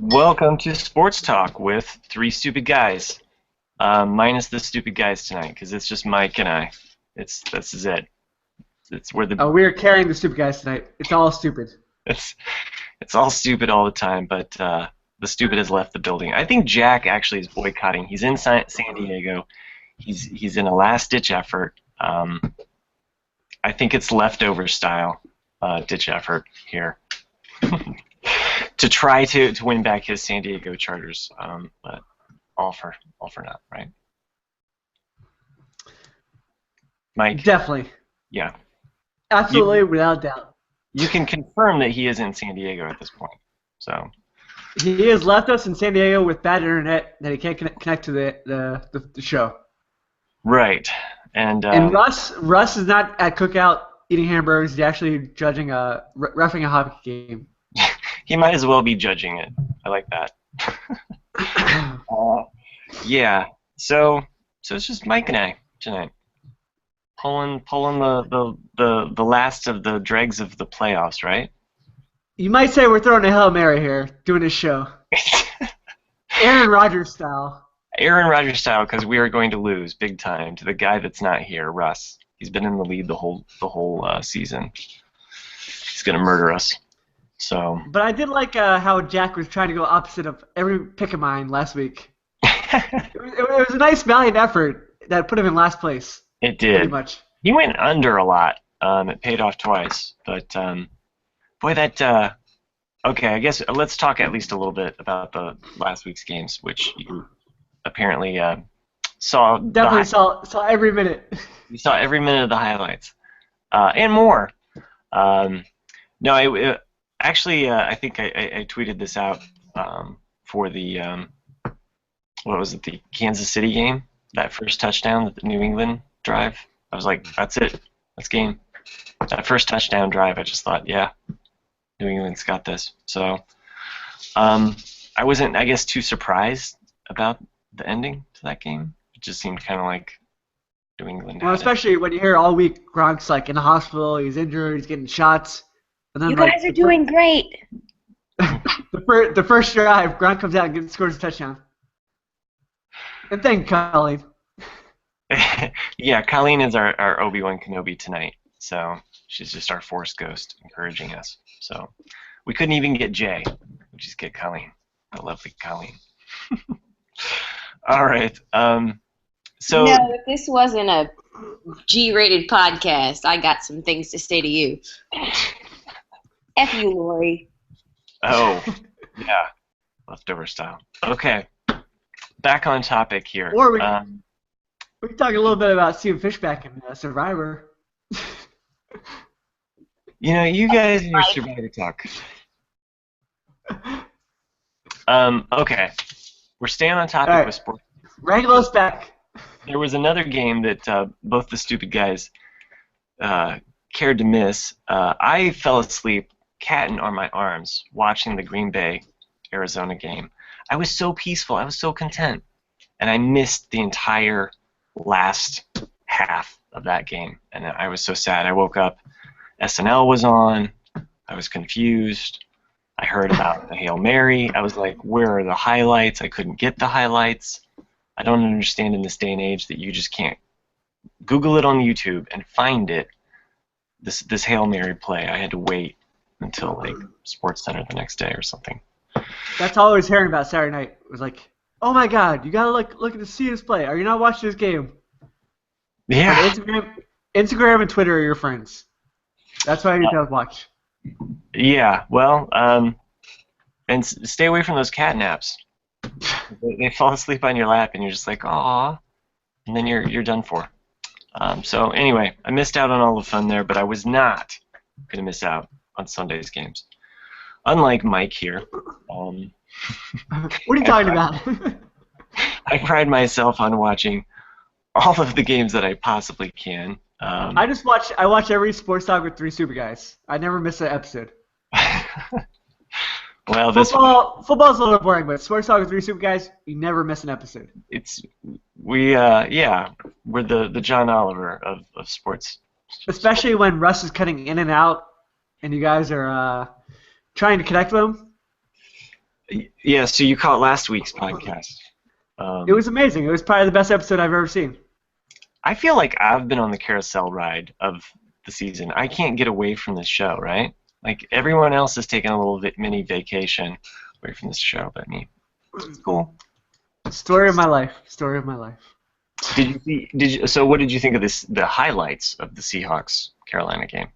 Welcome to Sports Talk with three stupid guys. Minus the stupid guys tonight, because it's just Mike and I. This is it. It's where the Oh, we are carrying the stupid guys tonight. It's all stupid. it's it's all stupid all the time, but the stupid has left the building. I think Jack actually is boycotting. He's in San Diego. He's in a last ditch effort. I think it's leftover style ditch effort here. To try to win back his San Diego Chargers, but all for naught, right? Mike, Definitely. yeah, Absolutely, without doubt. you can confirm that he is in San Diego at this point. So He has left us in San Diego with bad internet that he can't connect to the show. right, and And Russ is not at Cookout eating hamburgers. He's actually judging reffing a hockey game. he might as well be judging it. I like that. Yeah, so it's just Mike and I tonight, pulling the last of the dregs of the playoffs, right? You might say we're throwing a Hail Mary here, doing this show. Aaron Rodgers style. Aaron Rodgers style, because we are going to lose big time to the guy that's not here, Russ. He's been in the lead the whole season. He's gonna murder us. So. But I did like how Jack was trying to go opposite of every pick of mine last week. It was a nice valiant effort that put him in last place. It did. Pretty much. He went under a lot. It paid off twice, but boy, that. Okay, I guess let's talk at least a little bit about the last week's games, which you apparently saw. Definitely saw every minute. You saw every minute of the highlights, and more. No, actually, I think I tweeted this out for the what was it, the Kansas City game? That first touchdown, the New England drive. I was like, that's it. That's game. That first touchdown drive, I just thought, yeah, New England's got this. So I wasn't, I guess, too surprised about the ending to that game. It just seemed kind of like New England. Well, especially when you hear all week Gronk's like in the hospital, he's injured, he's getting shots. And then, You guys are doing great. The first drive, Gronk comes out and scores a touchdown. And thank Colleen. Yeah, Colleen is our Obi-Wan Kenobi tonight. So she's just our Force ghost encouraging us. So we couldn't even get Jay. We just get Colleen, the lovely Colleen. All right. So No, if this wasn't a G-rated podcast, I got some things to say to you. F you, Lori. Oh, yeah, leftover style. Okay, back on topic here. Or we can talk a little bit about Stephen Fishback and Survivor. You know, you guys and your Survivor talk. Okay, we're staying on topic with sports. Wrangler's back. There was another game that both the stupid guys cared to miss. I fell asleep, catting on my arms, watching the Green Bay Arizona game. I was so peaceful. I was so content. And I missed the entire last half of that game. And I was so sad. I woke up. SNL was on. I was confused. I heard about the Hail Mary. I was like, where are the highlights? I couldn't get the highlights. I don't understand in this day and age that you just can't Google it on YouTube and find it. This Hail Mary play. I had to wait until like Sports Center the next day or something. That's all I was hearing about Saturday night. It was like, oh my God, you gotta look at the see this play. Are you not watching this game? Yeah. Instagram and Twitter are your friends. That's why I need to watch. Yeah. Well, and stay away from those cat naps. They fall asleep on your lap, and you're just like, aw, and then you're done for. So anyway, I missed out on all the fun there, but I was not gonna miss out on Sunday's games. Unlike Mike here. What are you talking about? I pride myself on watching all of the games that I possibly can. I watch every Sports Talk with three super guys. I never miss an episode. Well, football's a little boring, but Sports Talk with three super guys, you never miss an episode. We're the John Oliver of sports. Especially when Russ is cutting in and out, and you guys are trying to connect with him. Yeah, so you caught last week's podcast. It was amazing. It was probably the best episode I've ever seen. I feel like I've been on the carousel ride of the season. I can't get away from this show, right? Like everyone else is taking a little mini vacation away from this show, but me. It's cool. Story of my life. Story of my life. So what did you think of this? The highlights of the Seahawks Carolina game?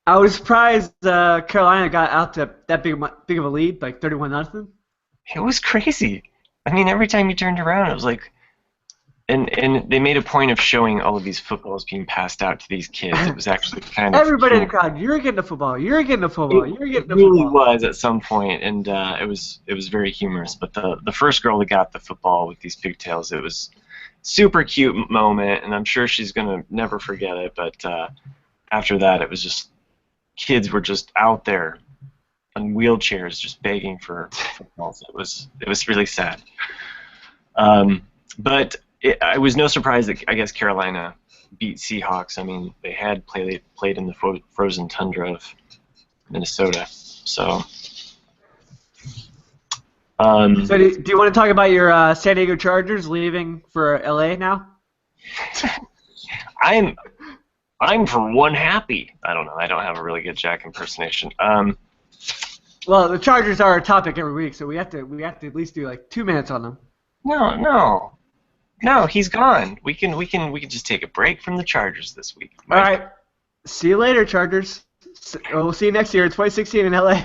I was surprised Carolina got out to that big of a lead, like 31-0. It was crazy. I mean, every time you turned around, it was like, and they made a point of showing all of these footballs being passed out to these kids. It was actually kind of everybody in the crowd. You're getting a football. You're getting a football. You're getting a football. It really football. was at some point, and it was very humorous. But the first girl that got the football with these pigtails, it was super cute moment, and I'm sure she's gonna never forget it. But after that, it was just kids were just out there on wheelchairs, just begging for footballs. It was really sad. But I was no surprise that I guess Carolina beat Seahawks. I mean, they had played in the frozen tundra of Minnesota. So, So do you want to talk about your San Diego Chargers leaving for LA now? I'm for one happy. I don't know. I don't have a really good Jack impersonation. Well, the Chargers are a topic every week, so we have to at least do like 2 minutes on them. No, he's gone. We can just take a break from the Chargers this week. All right. See you later, Chargers. We'll see you next year in 2016 in LA.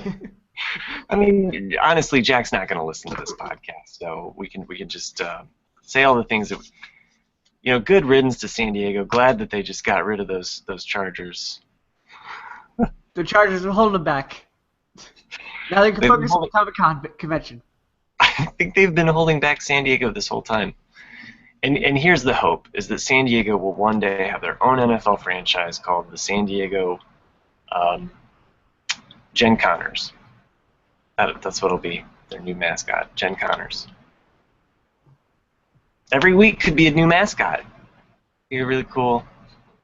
I mean, honestly, Jack's not going to listen to this podcast, so we can just say all the things that, good riddance to San Diego. Glad that they just got rid of those Chargers. The Chargers are holding them back. Now they can focus on the Comic-Con convention. I think they've been holding back San Diego this whole time. And here's the hope, is that San Diego will one day have their own NFL franchise called the San Diego Jen Connors. That's what it'll be, their new mascot, Jen Connors. Every week could be a new mascot. Be really cool.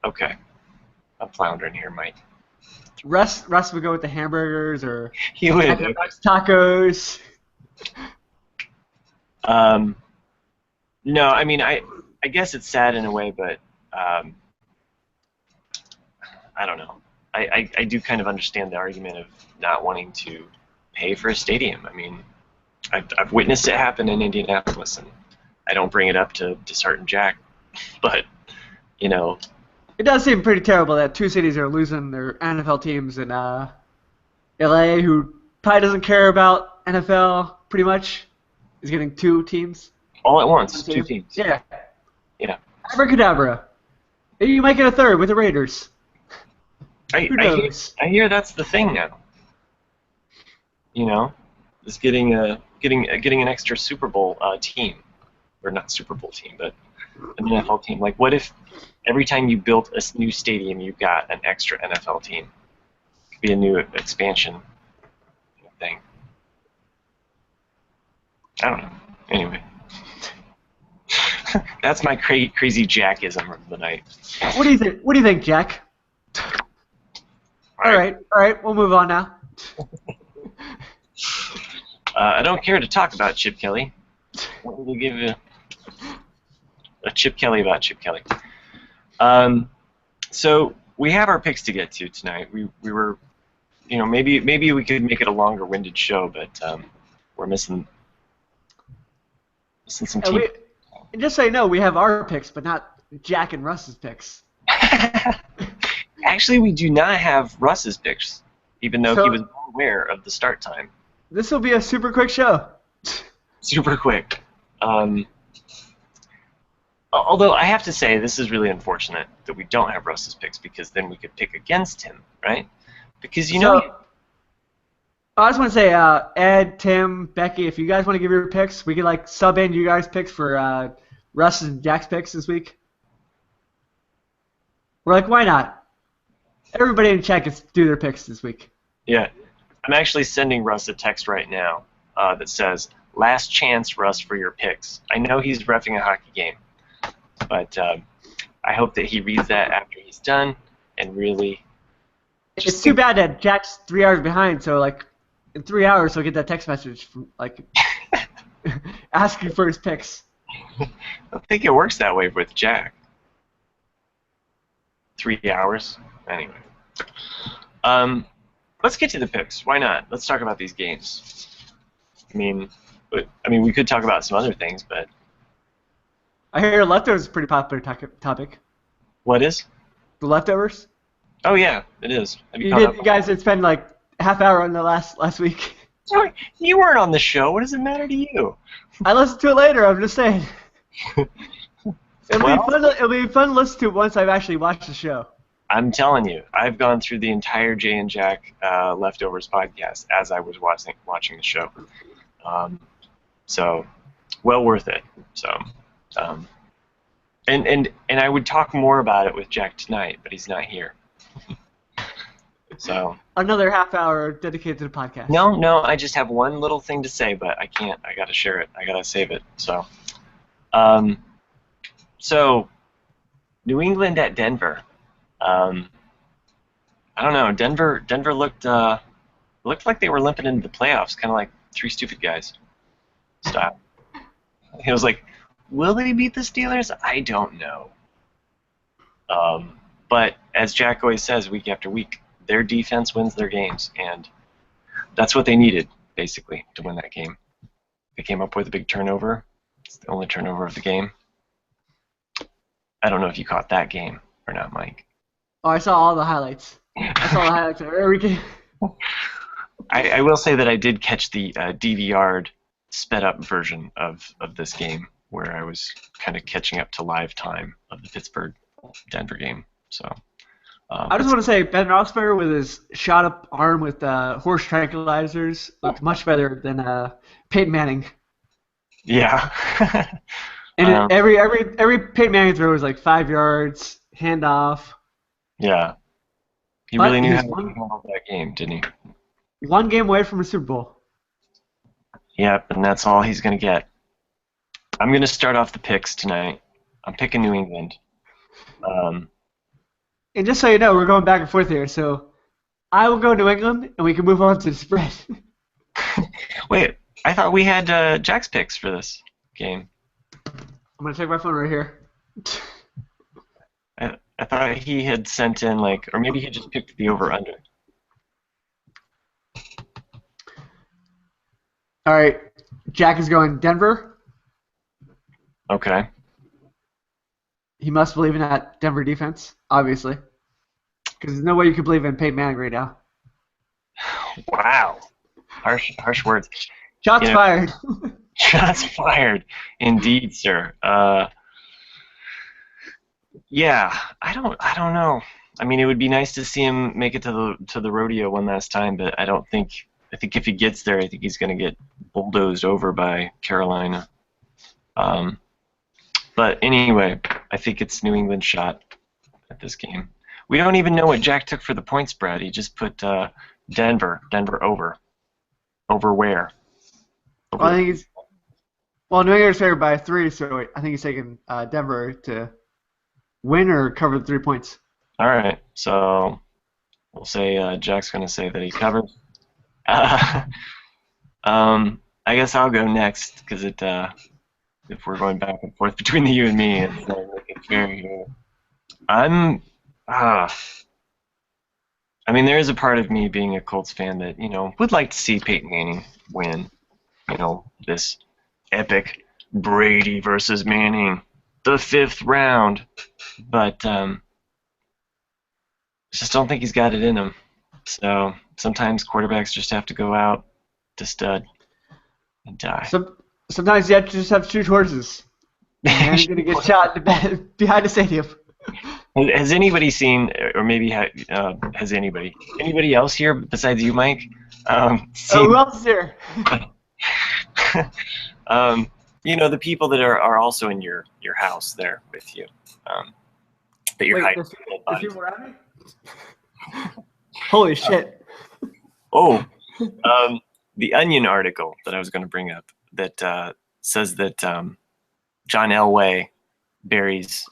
Okay. I'm floundering here, Mike. Russ would go with the hamburgers or he would. Tacos. No, I mean, I guess it's sad in a way, but I don't know. I do kind of understand the argument of not wanting to pay for a stadium. I mean, I've witnessed it happen in Indianapolis, and I don't bring it up to dishearten Jack, but, It does seem pretty terrible that two cities are losing their NFL teams, and LA, who probably doesn't care about NFL pretty much, is getting two teams. All at once, two teams. Yeah. Yeah. Abracadabra. You might get a third with the Raiders. Who knows? I hear that's the thing now. Is getting an extra Super Bowl team, or not Super Bowl team, but an NFL team. Like, what if every time you built a new stadium, you got an extra NFL team? It could be a new expansion thing. I don't know. Anyway. That's my crazy Jackism of the night. What do you think? What do you think, Jack? All right. We'll move on now. I don't care to talk about Chip Kelly. I want to give you a Chip Kelly about Chip Kelly. So we have our picks to get to tonight. We were, maybe we could make it a longer-winded show, but we're missing some team. And just so you know, we have our picks, but not Jack and Russ's picks. Actually, we do not have Russ's picks, even though he was aware of the start time. This will be a super quick show. Super quick. Although I have to say, this is really unfortunate that we don't have Russ's picks, because then we could pick against him, right? Because I just want to say, Ed, Tim, Becky, if you guys want to give your picks, we could sub in you guys' picks for Russ's and Jack's picks this week. We're like, why not? Everybody in chat gets to do their picks this week. Yeah. I'm actually sending Russ a text right now that says, last chance, Russ, for your picks. I know he's reffing a hockey game, but I hope that he reads that after he's done and really... It's too bad that Jack's 3 hours behind, so, in 3 hours he'll get that text message from, like, asking for his picks. I don't think it works that way with Jack. 3 hours? Anyway. Let's get to the picks. Why not? Let's talk about these games. I mean, we could talk about some other things, but I hear leftovers is a pretty popular topic. what is? The leftovers. Oh yeah, it is. Have you You caught did. up? You guys did spend like half hour on the last week. You weren't on the show. What does it matter to you? I listened to it later. I'm just saying. Well- It'll be fun to listen to once I've actually watched the show. I'm telling you, I've gone through the entire Jay and Jack Leftovers podcast as I was watching the show. So, well worth it. So, and I would talk more about it with Jack tonight, but he's not here. So. Another half hour dedicated to the podcast. No, I just have one little thing to say, but I can't. I gotta share it. I gotta save it. So, New England at Denver. I don't know. Denver looked like they were limping into the playoffs, kind of like Three Stupid Guys style. It was like, will they beat the Steelers? I don't know. But as Jack always says, week after week, their defense wins their games, and that's what they needed, basically, to win that game. They came up with a big turnover. It's the only turnover of the game. I don't know if you caught that game or not, Mike. Oh, I saw all the highlights. I saw the highlights of every game. I will say that I did catch the DVR'd sped-up version of this game, where I was kind of catching up to live time of the Pittsburgh-Denver game. So. I just want to say Ben Roethlisberger with his shot-up arm with horse tranquilizers looked much better than Peyton Manning. Yeah. And every Peyton Manning throw was like 5 yards, handoff. Yeah. He But really knew he's how to handle that game, didn't he? 1 game away from a Super Bowl. Yep, and that's all he's going to get. I'm going to start off the picks tonight. I'm picking New England. And just so you know, we're going back and forth here. So I will go New England, and we can move on to the spread. Wait, I thought we had Jack's picks for this game. I'm going to take my phone right here. I thought he had sent in, like, or maybe he just picked the over-under. All right. Jack is going Denver. Okay. He must believe in that Denver defense, obviously. Because there's no way you could believe in Peyton Manning right now. Wow. Harsh words. Shots fired. Shots fired. Indeed, sir. Yeah, I don't know. I mean, it would be nice to see him make it to the rodeo one last time, but I think if he gets there, I think he's going to get bulldozed over by Carolina. But anyway, I think it's New England's shot at this game. We don't even know what Jack took for the point spread. He just put Denver over. Over where? Over I think New England's favored by 3, so I think he's taking Denver to win or cover the 3 points. All right, so we'll say Jack's going to say that he covers. I guess I'll go next because if we're going back and forth between the you and me, it's not looking fair here. I mean, there is a part of me being a Colts fan that would like to see Peyton Manning win. This epic Brady versus Manning, the 5th round, but I just don't think he's got it in him. So sometimes quarterbacks just have to go out to stud and die. Sometimes you just have to choose horses. And you're going to get shot behind the stadium. Has anybody seen, or maybe has anybody else here besides you, Mike? Who else is here? The people that are also in your house there with you. That you're hiding. There's people around me? Holy shit. Oh, the Onion article that I was going to bring up that says that John Elway buries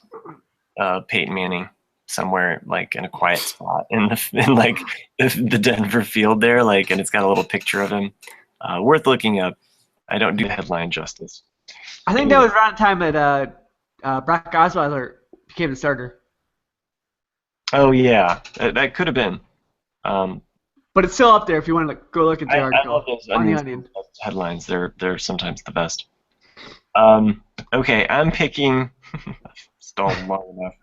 Peyton Manning somewhere like in a quiet spot in the Denver field there, like, and it's got a little picture of him. Worth looking up. I don't do the headline justice. I think that was around the time that Brock Osweiler became the starter. Oh yeah, that could have been. But it's still up there if you want to go look at the I article. love those on the Onion. headlines. They're sometimes the best. Okay, I'm picking. Stalled long enough.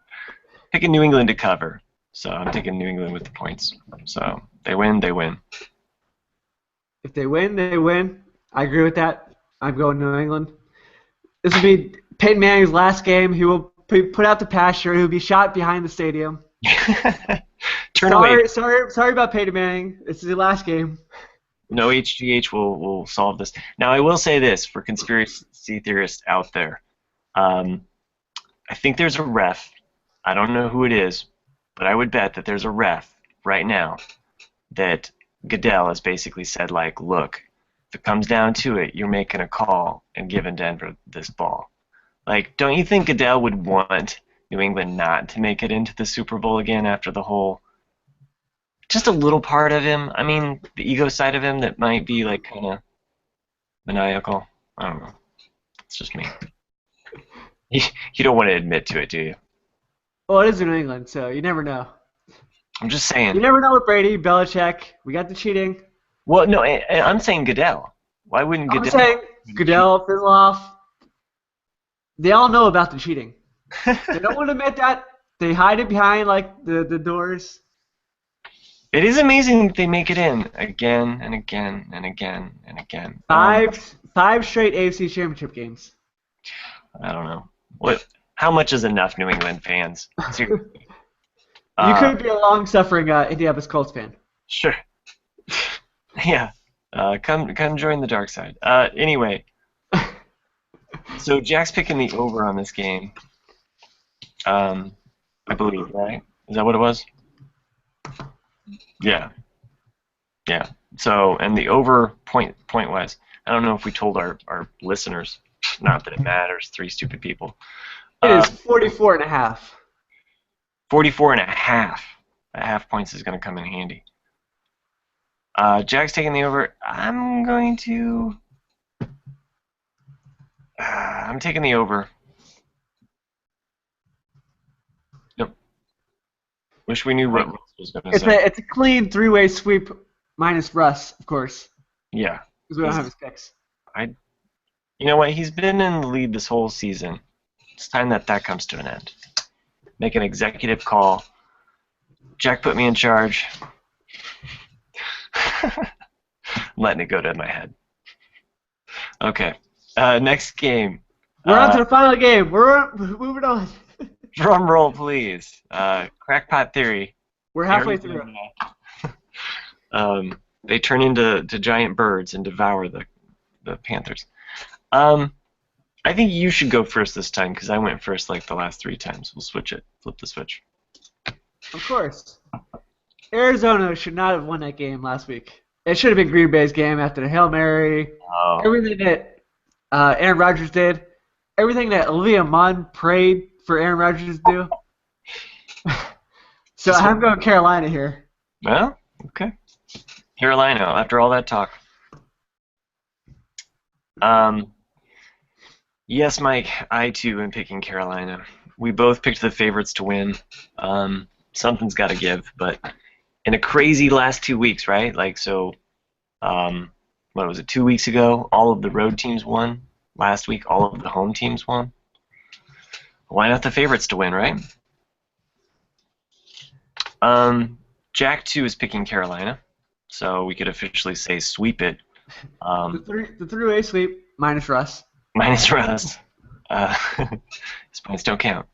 Picking New England to cover. So I'm taking New England with the points. So they win, they win. If they win, they win. I agree with that. I'm going New England. This will be Peyton Manning's last game. He will be put out to pasture. He will be shot behind the stadium. Turn away. Sorry about Peyton Manning. This is the last game. No HGH will solve this. Now, I will say this for conspiracy theorists out there. I think there's a ref. I don't know who it is, but I would bet that there's a ref right now that Goodell has basically said, like, look, if it comes down to it, you're making a call and giving Denver this ball. Like, don't you think Goodell would want New England not to make it into the Super Bowl again after the whole, just a little part of him, I mean, the ego side of him that might be, like, kind of maniacal? I don't know. It's just me. You don't want to admit to it, do you? Well, it is in New England, so you never know. I'm just saying. You never know with Brady, Belichick. We got the cheating. Well, no, I'm saying Goodell. Why wouldn't Goodell? I'm saying Goodell, Fizzleoff. They all know about the cheating. They don't want to admit that. They hide it behind, like, the doors. It is amazing that they make it in again and again and again and again. Five straight AFC Championship games. I don't know. How much is enough, New England fans? Seriously. You could be a long-suffering Indianapolis Colts fan. Sure. Yeah. Come join the dark side. Anyway. So Jack's picking the over on this game. I believe, right? Is that what it was? Yeah. Yeah. So, and the over point-wise, I don't know if we told our listeners. Not that it matters. 3 stupid people. It is 44.5. 44.5. A half points is going to come in handy. Jack's taking the over. I'm going to. I'm taking the over. Yep. Wish we knew what Russ was going to say. It's a clean 3-way sweep minus Russ, of course. Yeah. Because we don't have his picks. You know what? He's been in the lead this whole season. It's time that comes to an end. Make an executive call. Jack put me in charge. I'm letting it go to my head. Okay. Next game. We're on to the final game. We're moving on. Drum roll, please. Crackpot Theory. We're halfway through. They turn into giant birds and devour the Panthers. I think you should go first this time because I went first like the last 3 times. We'll switch it. Flip the switch. Of course. Arizona should not have won that game last week. It should have been Green Bay's game after the Hail Mary. Oh. Everything that Aaron Rodgers did. Everything that Olivia Munn prayed for Aaron Rodgers to do. So I'm going Carolina here. Well, okay. Carolina, after all that talk. Yes, Mike, I too am picking Carolina. We both picked the favorites to win. Something's got to give, but in a crazy last 2 weeks, right? Like, so, what was it, 2 weeks ago? All of the road teams won. Last week, all of the home teams won. Why not the favorites to win, right? Jack, too, is picking Carolina, so we could officially say sweep it. The three-way sweep minus Russ. Minus Russ. His points don't count.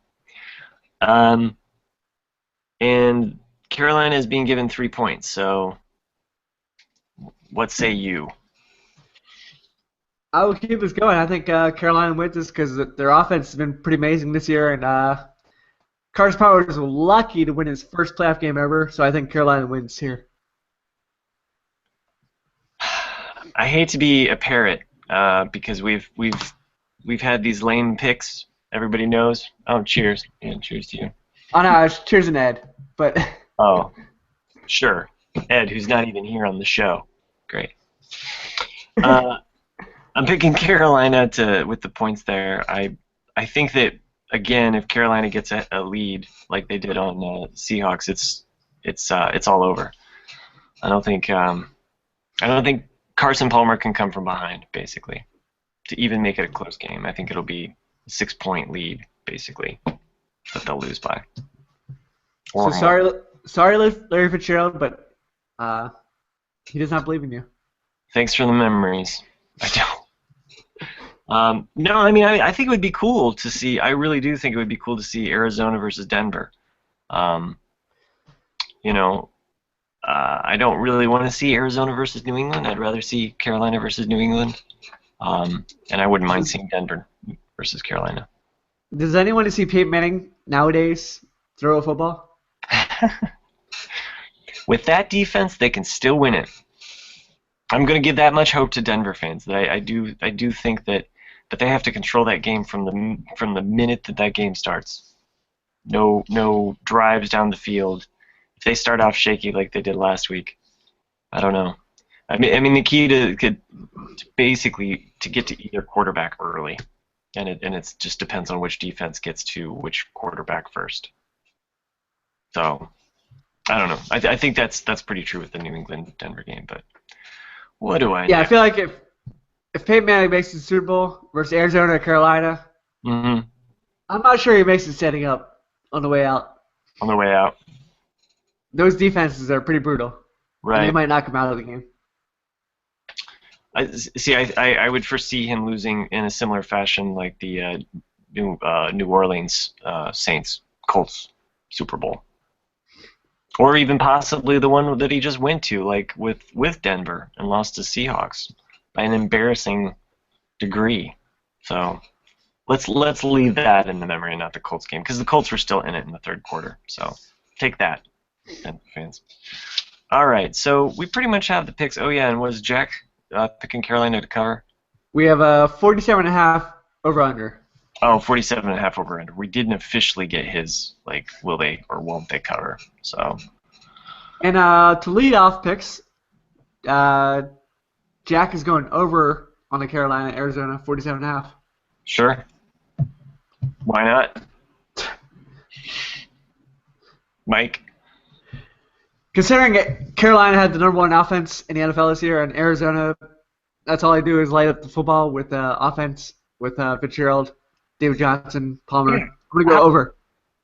And Carolina is being given 3 points, so what say you? I will keep this going. I think Carolina wins this because their offense has been pretty amazing this year, and Carson Palmer was lucky to win his first playoff game ever, so I think Carolina wins here. I hate to be a parrot because we've had these lame picks. Everybody knows. Oh, cheers! Yeah, cheers to you. Oh no, it's Cheers and Ed. But Oh, sure. Ed, who's not even here on the show. Great. Uh, I'm picking Carolina with the points there. I think that again, if Carolina gets a lead like they did on Seahawks, it's all over. I don't think Carson Palmer can come from behind basically to even make it a close game. I think it'll be a 6-point lead basically that they'll lose by. so sorry, Larry Fitzgerald, but he does not believe in you. Thanks for the memories. I don't. No, I mean, I think it would be cool to see. I really do think it would be cool to see Arizona versus Denver. You know, I don't really want to see Arizona versus New England. I'd rather see Carolina versus New England. And I wouldn't mind seeing Denver versus Carolina. Does anyone want to see Peyton Manning nowadays throw a football? With that defense, they can still win it. I'm going to give that much hope to Denver fans. That I do think that they have to control that game from the minute that game starts. No drives down the field. If they start off shaky like they did last week, I don't know. I mean the key to basically to get to either quarterback early, and it just depends on which defense gets to which quarterback first. So I don't know. I think that's pretty true with the New England Denver game, but what do I know? Yeah, I feel like if Peyton Manning makes the Super Bowl versus Arizona or Carolina, I'm not sure he makes it setting up on the way out. On the way out. Those defenses are pretty brutal. Right. And they might knock him out of the game. I would foresee him losing in a similar fashion like the New Orleans Saints Colts Super Bowl, or even possibly the one that he just went to, like with Denver and lost to Seahawks by an embarrassing degree. So let's leave that in the memory and not the Colts game, because the Colts were still in it in the third quarter. So take that, Denver fans. All right, so we pretty much have the picks. Oh yeah, and was Jack picking Carolina to cover? We have a 47.5 over/under. Oh, 47.5 over/under. We didn't officially get his, like, will they or won't they cover? So. And to lead off picks, Jack is going over on the Carolina Arizona 47.5. Sure. Why not? Mike? Considering Carolina had the number one offense in the NFL this year, and Arizona, that's all I do is light up the football with offense with Fitzgerald, David Johnson, Palmer. I'm gonna go over.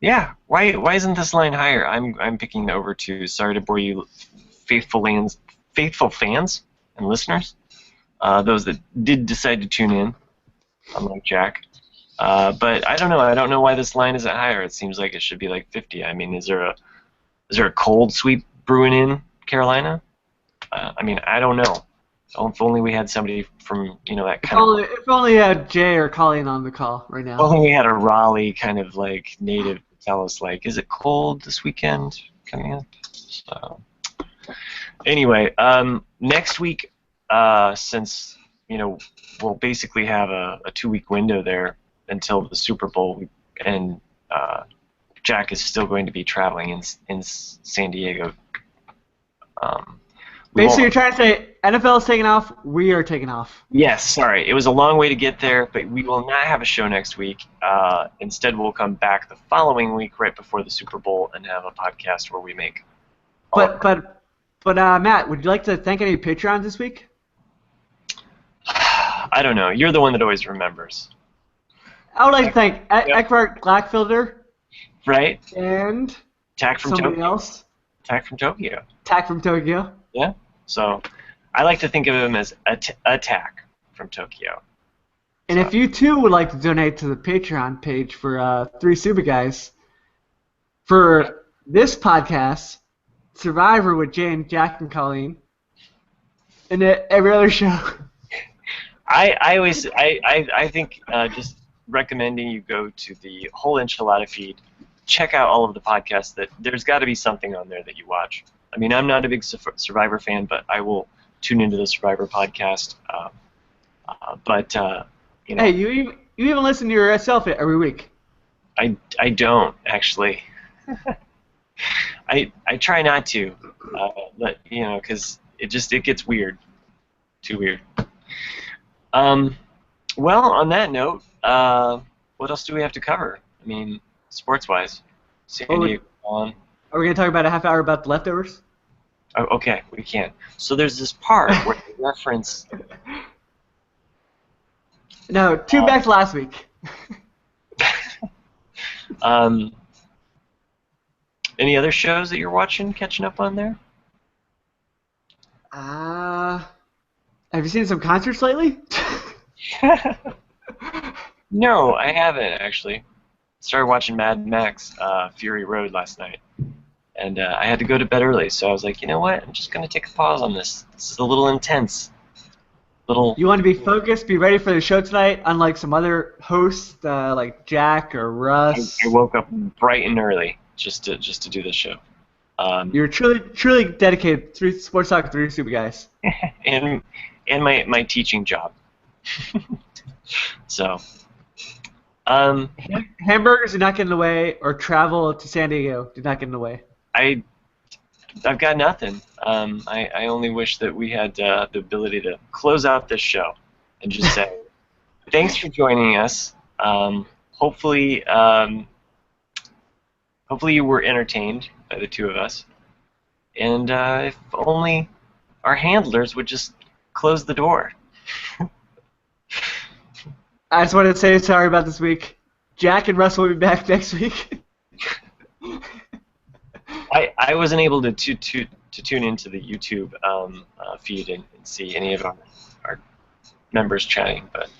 Yeah. Why isn't this line higher? I'm picking the over too. Sorry to bore you, faithful fans and listeners, those that did decide to tune in, unlike Jack. But I don't know. I don't know why this line isn't higher. It seems like it should be like 50. I mean, is there a cold sweep brewing in Carolina? I mean, I don't know. If only we had somebody from that kind of. If only had Jay or Colleen on the call right now. If only we had a Raleigh kind of like native to tell us like, is it cold this weekend coming up? So anyway, next week, since we'll basically have a 2-week window there until the Super Bowl, and Jack is still going to be traveling in San Diego. Basically, you're trying to say NFL is taking off, we are taking off. Yes, sorry. It was a long way to get there, but we will not have a show next week. Instead, we'll come back the following week right before the Super Bowl and have a podcast where we make. But Matt, would you like to thank any Patreons this week? I don't know. You're the one that always remembers. I would like to thank Eckbert Glackfilter. Right. And Tack from somebody Tokyo. else. Tack from Tokyo. Tack from Tokyo. Yeah. So I like to think of him as Attack from Tokyo. And if you too would like to donate to the Patreon page for 3 Super Guys, for this podcast, Survivor with Jay and Jack and Colleen, and every other show. I think just recommending you go to the whole enchilada feed, check out all of the podcasts. That there's got to be something on there that you watch. I mean, I'm not a big Survivor fan, but I will tune into the Survivor podcast. Hey, you even listen to yourself every week. I don't actually. I try not to, but because it gets weird, too weird. Well, on that note, what else do we have to cover? I mean, sports-wise, San Oh, Diego on. are we gonna talk about a half hour about the leftovers? Oh, okay, we can. So there's this part where they reference. No, tune back to last week. Any other shows that you're watching, catching up on there? Have you seen some concerts lately? No, I haven't actually. Started watching Mad Max Fury Road last night, and I had to go to bed early, so I was like, you know what? I'm just gonna take a pause on this. This is a little intense. You want to be focused, be ready for the show tonight, unlike some other hosts like Jack or Russ. I woke up bright and early just to do this show. You're truly dedicated. Sports Talk 3 Super Guys. and my teaching job. So. Hamburgers did not get in the way, or travel to San Diego did not get in the way. I've got nothing. I only wish that we had the ability to close out this show and just say, thanks for joining us. Hopefully you were entertained by the two of us. And if only our handlers would just close the door. I just wanted to say sorry about this week. Jack and Russ will be back next week. I wasn't able to tune into the YouTube feed and see any of our members chatting, but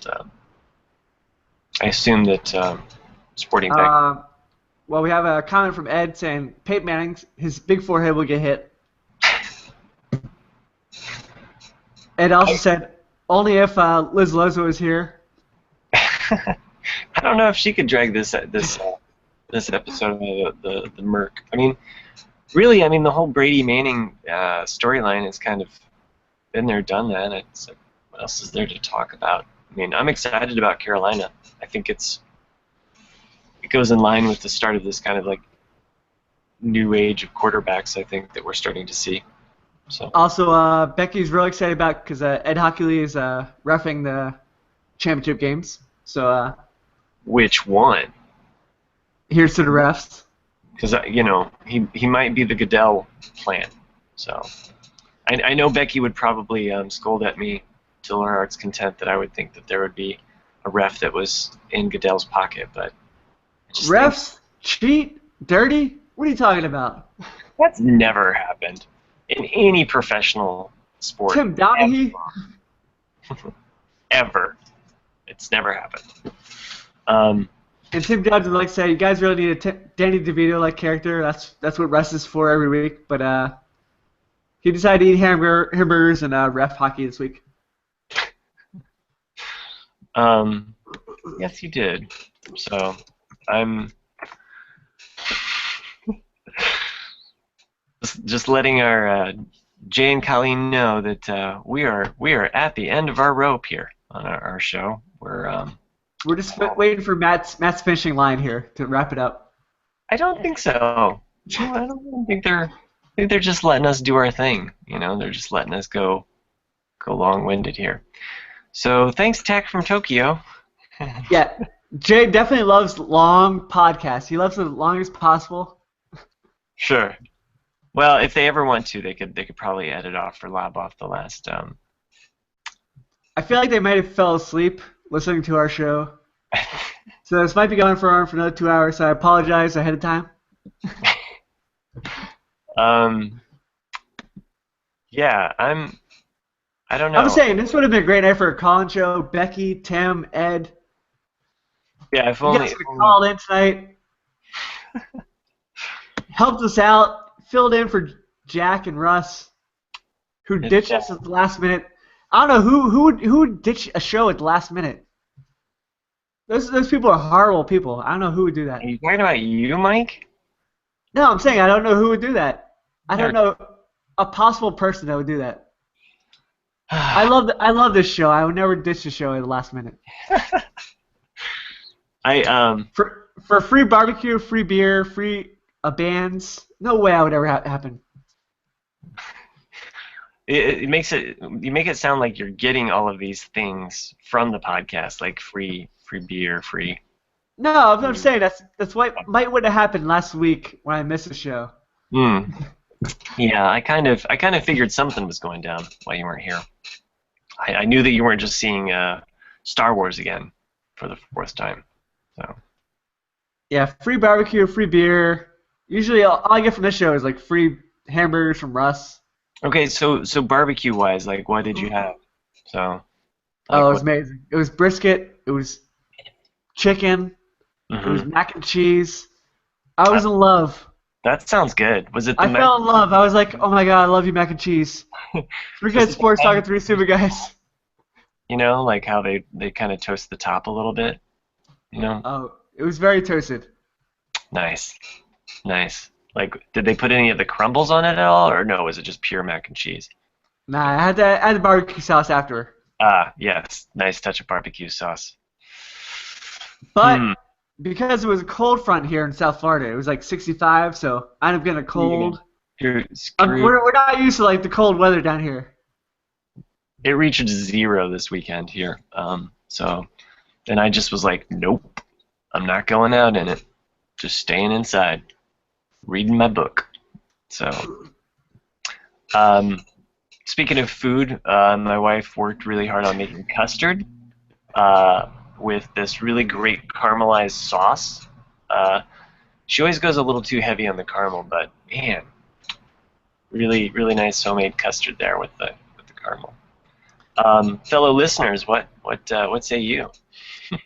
I assume that Sporting Back. Well, we have a comment from Ed saying Peyton Manning, his big forehead will get hit. Ed also said only if Liz Lozo is here. I don't know if she could drag this episode of the Merc. I mean, really, the whole Brady Manning storyline has kind of been there, done that. It's like, what else is there to talk about? I mean, I'm excited about Carolina. I think it goes in line with the start of this kind of like new age of quarterbacks. I think that we're starting to see. So. Also, Becky's really excited about because Ed Hockley is reffing the championship games. So. Which one? Here's to the refs. Because he might be the Goodell plan. So I know Becky would probably scold at me till her heart's content that I would think that there would be a ref that was in Goodell's pocket, but refs cheat, dirty. What are you talking about? That's never happened in any professional sport. Tim Donaghy. Ever. It's never happened. And Tim Johnson would like to say, you guys really need a Danny DeVito-like character. That's what Russ is for every week. But he decided to eat hamburgers and ref hockey this week. Yes, he did. So I'm just letting our Jay and Colleen know that we are at the end of our rope here on our show. We're just waiting for Matt's finishing line here to wrap it up. I don't think so. I don't think they're just letting us do our thing. They're just letting us go long-winded here. So thanks, Tech from Tokyo. Yeah, Jay definitely loves long podcasts. He loves the longest possible. Sure. Well, if they ever want to, they could probably edit off or lob off the last. I feel like they might have fell asleep listening to our show. So this might be going on for another 2 hours, so I apologize ahead of time. Yeah, I don't know. I'm saying this would have been a great night for a call-in show. Becky, Tim, Ed. Yeah, if you only. guys could have called in tonight. Helped us out. Filled in for Jack and Russ, who ditched us at the last minute. I don't know who would ditch a show at the last minute. Those people are horrible people. I don't know who would do that. Are you talking about you, Mike? No, I'm saying I don't know who would do that. I don't know a possible person that would do that. I love this show. I would never ditch a show at the last minute. For free barbecue, free beer, free a band. No way I would ever happen. It makes it you make it sound like you're getting all of these things from the podcast, like free beer, free. No, I'm saying that's what would have happened last week when I missed the show. Hmm. Yeah, I kind of figured something was going down while you weren't here. I knew that you weren't just seeing Star Wars again for the 4th time. So. Yeah, free barbecue, free beer. Usually, all I get from this show is like free hamburgers from Russ. Okay, so barbecue wise, like what did you have? So. Oh, it was amazing. It was brisket. It was chicken. Mm-hmm. It was mac and cheese. I was in love. That sounds good. Was it? I fell in love. I was like, oh my god, I love you, mac and cheese. We're good sports talking 3 stupid guys. You know, like how they kind of toast the top a little bit. You know. Oh, it was very toasted. Nice. Like, did they put any of the crumbles on it at all, or no? Was it just pure mac and cheese? Nah, I had the barbecue sauce after. Ah, yes. Nice touch of barbecue sauce. But because it was a cold front here in South Florida, it was like 65, so I ended up getting a cold. You're screwed. We're not used to like the cold weather down here. It reached 0 this weekend here. And I just was like, nope, I'm not going out in it. Just staying inside, reading my book. So, speaking of food, my wife worked really hard on making custard with this really great caramelized sauce. She always goes a little too heavy on the caramel, but man, really nice homemade custard there with the caramel. Fellow listeners, what say you?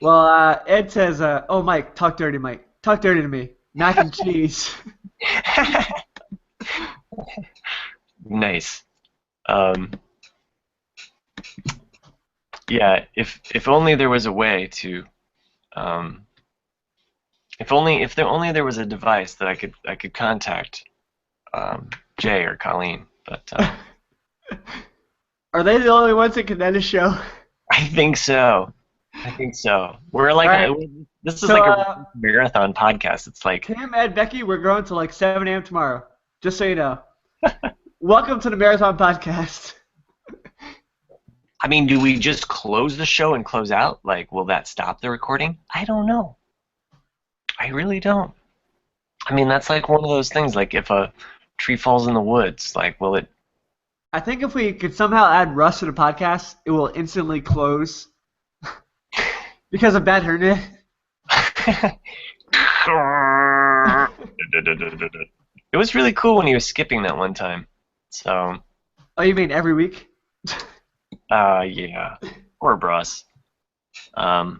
Well, Ed says, "Oh, Mike, talk dirty, Mike. Talk dirty to me. Mac and cheese." Nice. Yeah, if only there was a way to, if there was a device that I could contact Jay or Colleen, but Are they the only ones that can end a show? I think so. We're like right. This is like a marathon podcast. It's like Tim, Ed, Becky, we're going to like 7 a.m. tomorrow. Just so you know. Welcome to the Marathon Podcast. I mean, do we just close the show and close out? Like, will that stop the recording? I don't know. I really don't. I mean, that's like one of those things, like if a tree falls in the woods, like, will it... I think if we could somehow add Russ to the podcast, it will instantly close. Because of bad hernia. It was really cool when he was skipping that one time. So... Oh, you mean every week? Yeah. Poor Bruss. I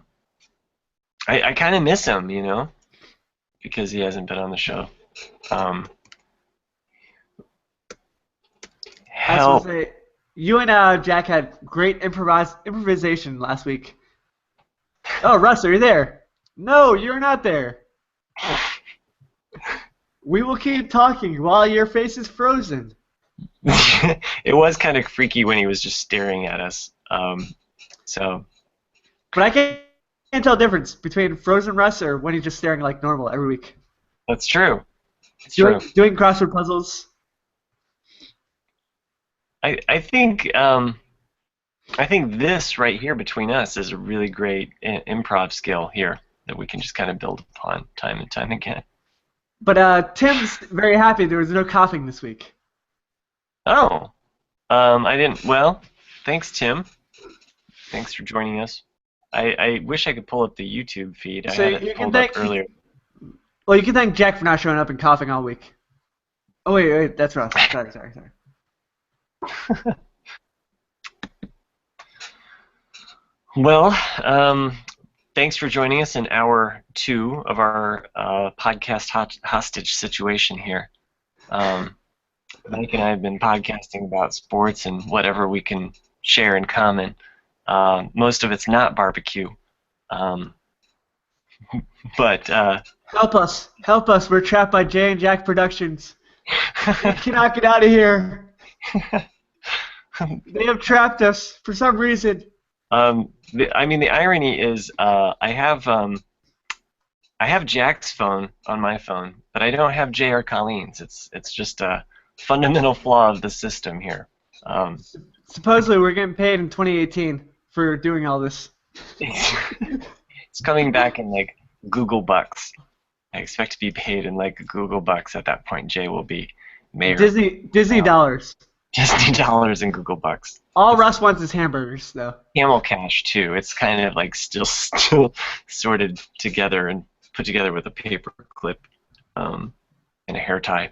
kind of miss him, you know, because he hasn't been on the show. Help. Say, you and Jack had great improvisation last week. Oh, Russ, are you there? No, you're not there. We will keep talking while your face is frozen. It was kind of freaky when he was just staring at us. So. But I can't tell the difference between frozen Russ or when he's just staring like normal every week. That's true. Doing crossword puzzles. I think this right here between us is a really great improv skill here that we can just kind of build upon time and time again. But Tim's very happy there was no coughing this week. Oh, I didn't. Well, thanks, Tim. Thanks for joining us. I wish I could pull up the YouTube feed. So I had it pulled up earlier. Well, you can thank Jack for not showing up and coughing all week. Oh wait, that's Russ. Sorry. Well, thanks for joining us in hour 2 of our podcast hostage situation here. Mike and I have been podcasting about sports and whatever we can share in common. Most of it's not barbecue. But help us! We're trapped by Jay and Jack Productions. We cannot get out of here. They have trapped us for some reason. I mean, the irony is, I have I have Jack's phone on my phone, but I don't have Jay or Colleen's. It's just a fundamental flaw of the system here. Um, Supposedly we're getting paid in 2018 for doing all this. it's coming back in like Google bucks. I expect to be paid in like Google bucks at that point. Jay will be mayor. Disney dollars. Disney dollars and Google bucks. All Russ wants is hamburgers, though. Camel Cash too. It's kind of like still sorted together and put together with a paper clip and a hair tie.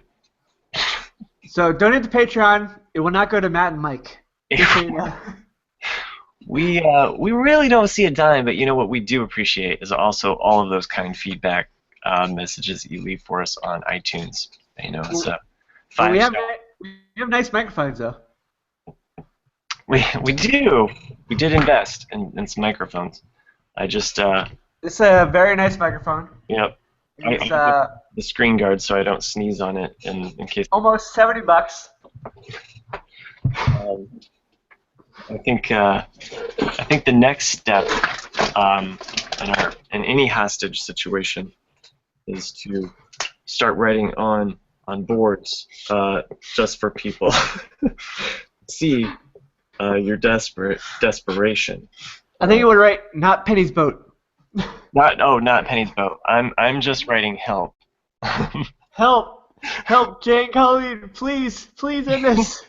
So donate to Patreon. It will not go to Matt and Mike. Just so you know. We really don't see a dime, but you know what we do appreciate is also all of those kind feedback messages that you leave for us on iTunes. You know, it's a Well, we 5-star. have nice microphones, though. We do. We did invest in some microphones. I just It's a very nice microphone. yep. It's I the screen guard so I don't sneeze on it in case. almost $70. I think the next step in any hostage situation is to start writing on boards just for people see your desperation. I think it would write not Penny's boat. Not Penny's boat. I'm just writing help. Help, Jane Colleen, please end this.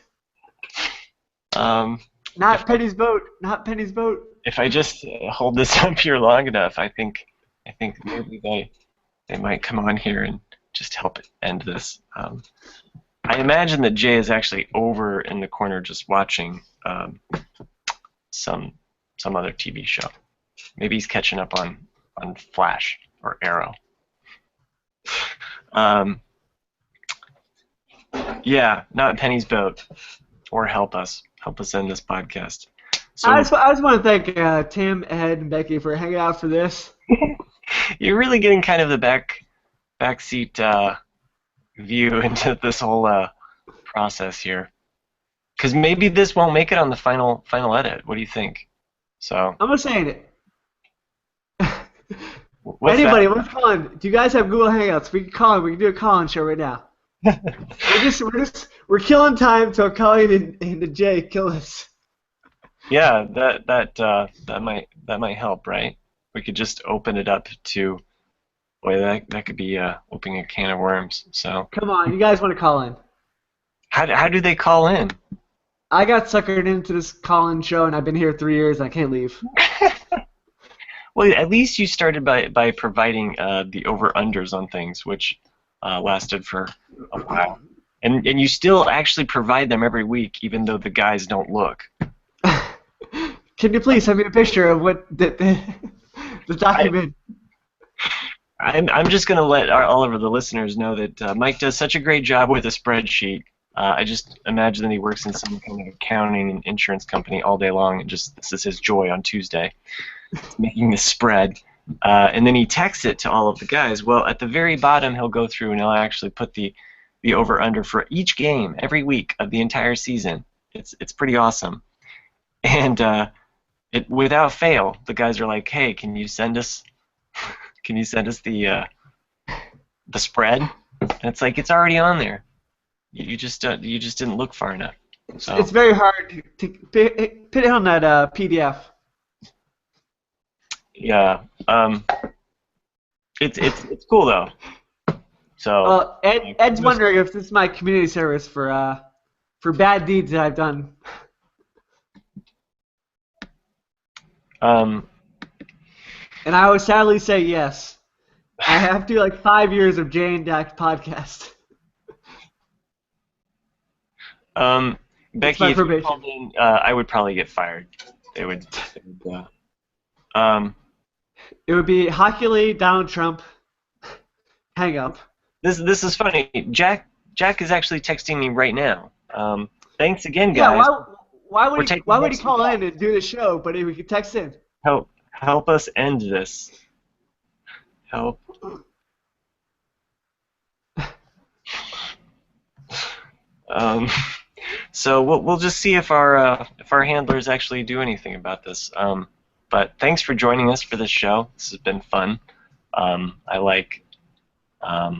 Not Penny's boat. Not Penny's boat. If I just hold this up here long enough, I think maybe they might come on here and just help end this. I imagine that Jay is actually over in the corner just watching some other TV show. Maybe he's catching up on Flash or Arrow. Yeah, not Penny's boat. Or help us end this podcast. So I just want to thank Tim, Ed, and Becky for hanging out for this. you're really getting kind of the backseat view into this whole process here. Because maybe this won't make it on the final edit. What do you think? So I'm just saying it. what's Anybody, that? what's calling? Do you guys have Google Hangouts? We can call in. We can do a call-in show right now. We're killing time till Colleen and Jay kill us. Yeah, that might help, right? We could just open it up to, boy, that could be opening a can of worms. So Come on, you guys want to call in? how do they call in? I got suckered into this call-in show, and I've been here 3 years, and I can't leave. Well, at least you started by providing the over-unders on things, which lasted for a while. And you still actually provide them every week, even though the guys don't look. Can you please send me a picture of what the document? I'm just going to let all of the listeners know that Mike does such a great job with a spreadsheet. I just imagine that he works in some kind of accounting and insurance company all day long, and just this is his joy on Tuesday, making this spread. And then he texts it to all of the guys. Well, at the very bottom, he'll go through and he'll actually put the over-under for each game every week of the entire season. It's pretty awesome. And without fail, the guys are like, "Hey, can you send us the spread?" And it's like it's already on there. You just didn't look far enough. So It's very hard to put it on that PDF. yeah, it's cool though. So Well, Ed's wondering if this is my community service for bad deeds that I've done. And I would sadly say yes. I have to do like 5 years of Jay and Dak podcast. Becky, my if you probation. called in, I would probably get fired. They would It would be Hockey Lee, Donald Trump, hang up. This is funny. Jack is actually texting me right now. Thanks again, guys. Yeah, why would he next call week. in and do the show, but if we could text in? Help us end this. Help. So we'll just see if our handlers actually do anything about this. But thanks for joining us for this show. This has been fun. I like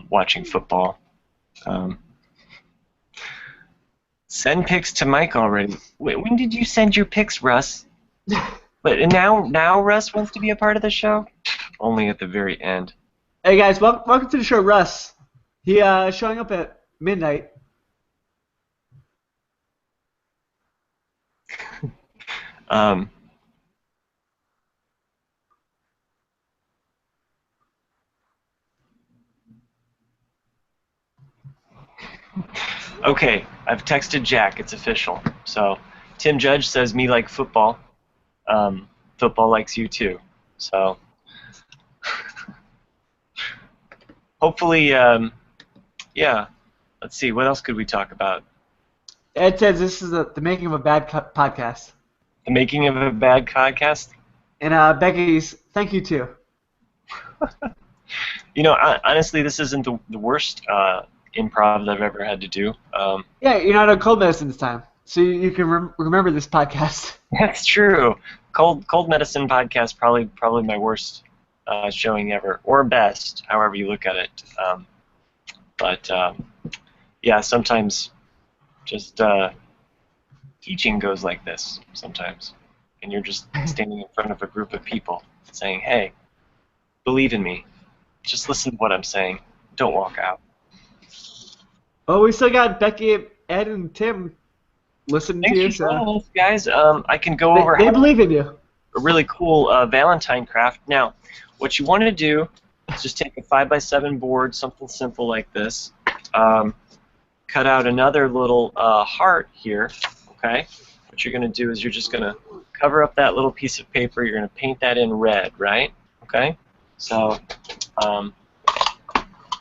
watching football. Send pics to Mike already. When did you send your pics, Russ? But now Russ wants to be a part of the show? Only at the very end. Hey guys, welcome to the show, Russ. He showing up at midnight. Um, okay, I've texted Jack. It's official. So Tim Judge says me like football. Football likes you too. So hopefully, yeah. Let's see. What else could we talk about? Ed says this is the making of a bad podcast. The making of a bad podcast? And Becky's thank you too. You know, honestly, this isn't the worst improv that I've ever had to do. Yeah, you're not on cold medicine this time, so you can remember this podcast. That's true. Cold medicine podcast probably my worst showing ever, or best, however you look at it. But yeah, sometimes just teaching goes like this sometimes, and you're just standing in front of a group of people saying, "Hey, believe in me. Just listen to what I'm saying. Don't walk out." Well, we still got Becky, Ed, and Tim listening Thanks to you. for joining us, guys. I can go They, over they believe in you. a really cool Valentine craft. Now, what you want to do is just take a 5x7 board, something simple like this. Cut out another little heart here. Okay. What you're going to do is you're just going to cover up that little piece of paper. You're going to paint that in red, right? Okay. So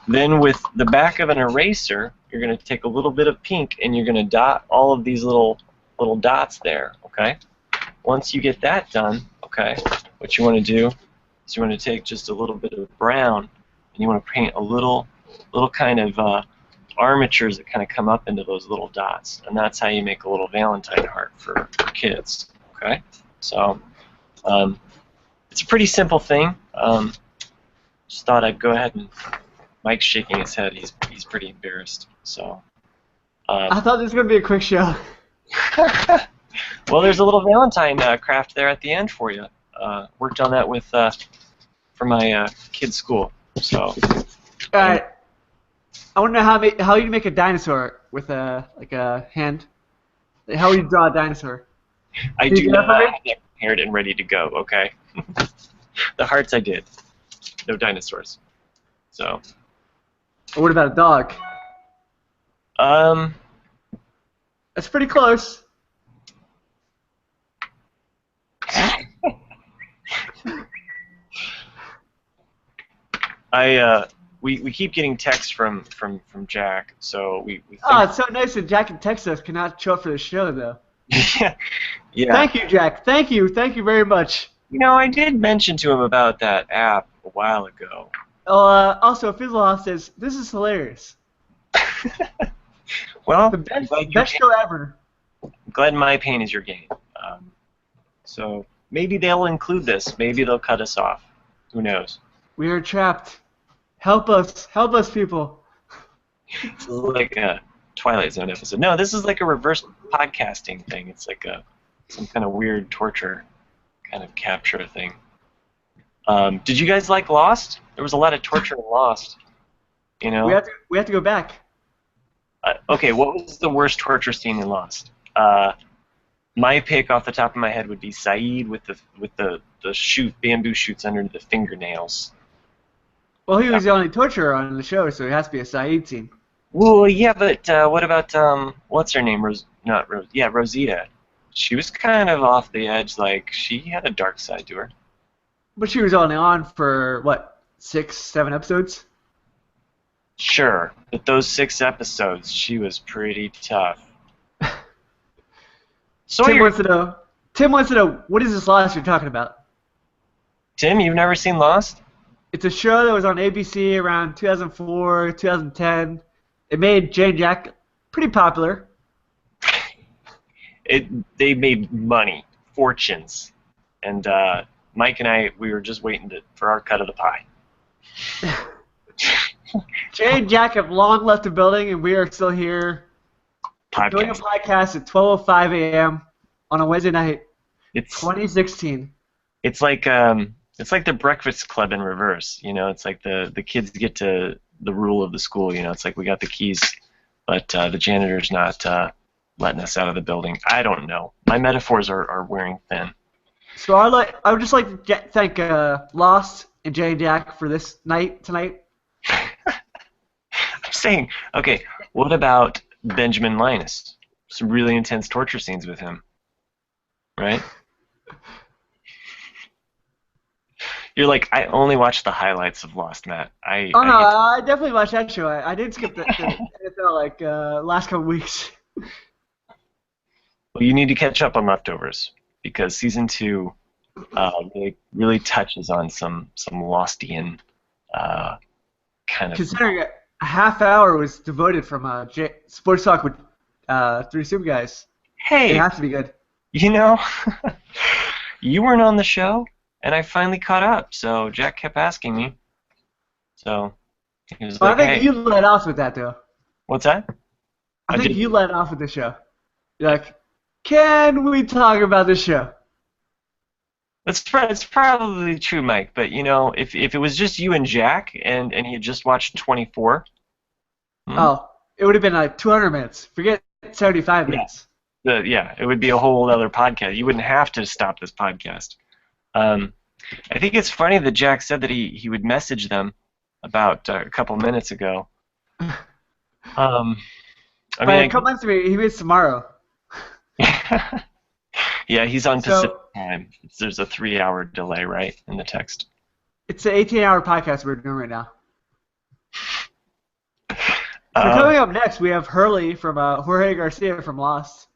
then with the back of an eraser, you're going to take a little bit of pink and you're going to dot all of these little dots there. Okay. Once you get that done, okay, what you want to do is you want to take just a little bit of brown and you want to paint a little kind of armatures that kind of come up into those little dots, and that's how you make a little Valentine heart for kids. Okay, so it's a pretty simple thing. Just thought I'd go ahead and Mike's shaking his head. He's pretty embarrassed. So I thought this was gonna be a quick show. well, there's a little Valentine craft there at the end for you. Worked on that with for my kids' school. So. All right. I want to know how you make a dinosaur with a hand. How would you draw a dinosaur? I do not have that prepared and ready to go. Okay. The hearts I did. No dinosaurs. So. Or what about a dog? That's pretty close. We keep getting texts from Jack, so we think Oh, it's so nice that Jack and Texas cannot show up for the show, though. yeah. Thank you, Jack. Thank you very much. You know, I did mention to him about that app a while ago. Also, Fizzlehoff says, this is hilarious. Well, The best show ever. I'm glad my pain is your gain. So maybe they'll include this. Maybe they'll cut us off. Who knows? We are trapped. Help us, people. It's like a Twilight Zone episode. No, this is like a reverse podcasting thing. It's like some kind of weird torture kind of capture thing. Did you guys like Lost? There was a lot of torture in Lost. You know. We have to go back. Okay, what was the worst torture scene in Lost? My pick off the top of my head would be Saeed with the bamboo shoots under the fingernails. Well, he was the only torturer on the show, so it has to be a Saeed scene. Well, yeah, but what about what's her name? Rosita. She was kind of off the edge. Like she had a dark side to her. But she was only on for what, 6-7 episodes? Sure, but those 6 episodes, she was pretty tough. Tim wants to know what is this Lost you're talking about? Tim, you've never seen Lost? It's a show that was on ABC around 2004, 2010. It made Jane Jack pretty popular. They made money, fortunes, and Mike and I, we were just waiting for our cut of the pie. Jay and Jack have long left the building, and we are still here doing a Podcast. podcast at 12:05 a.m. on a Wednesday night, It's 2016. it's like the Breakfast Club in reverse. You know, it's like the kids get to the rule of the school. You know, it's like we got the keys, but the janitor's not letting us out of the building. I don't know. My metaphors are wearing thin. So I would just like to thank Lost and Jay and Jack for this night tonight. I'm saying, okay, what about Benjamin Linus? Some really intense torture scenes with him, right? You're like, I only watched the highlights of Lost, Matt. Oh no, I definitely watched that show. I did skip the NFL like last couple weeks. Well, you need to catch up on Leftovers because season 2 really touches on some Lostian kind of. Considering a half hour was devoted from Sports Talk with three Super Guys, Hey, it has to be good. you know, you weren't on the show, and I finally caught up. So Jack kept asking me. So he was Well, like, I think "Hey, you led off with that though. what's that?" I I think did- you led off with the show. You're like, can we talk about the show? It's probably true, Mike. But you know, if it was just you and Jack, and he had just watched 24. Oh, it would have been like 200 minutes. Forget 75 minutes. Yeah, it would be a whole other podcast. You wouldn't have to stop this podcast. I think it's funny that Jack said that he would message them about a couple minutes ago. I But mean, come on to me, he means tomorrow. yeah, he's on So- Pacific time. There's a 3-hour delay, right, in the text. It's an 18-hour podcast we're doing right now. So Uh, coming up next, we have Hurley from Jorge Garcia from Lost.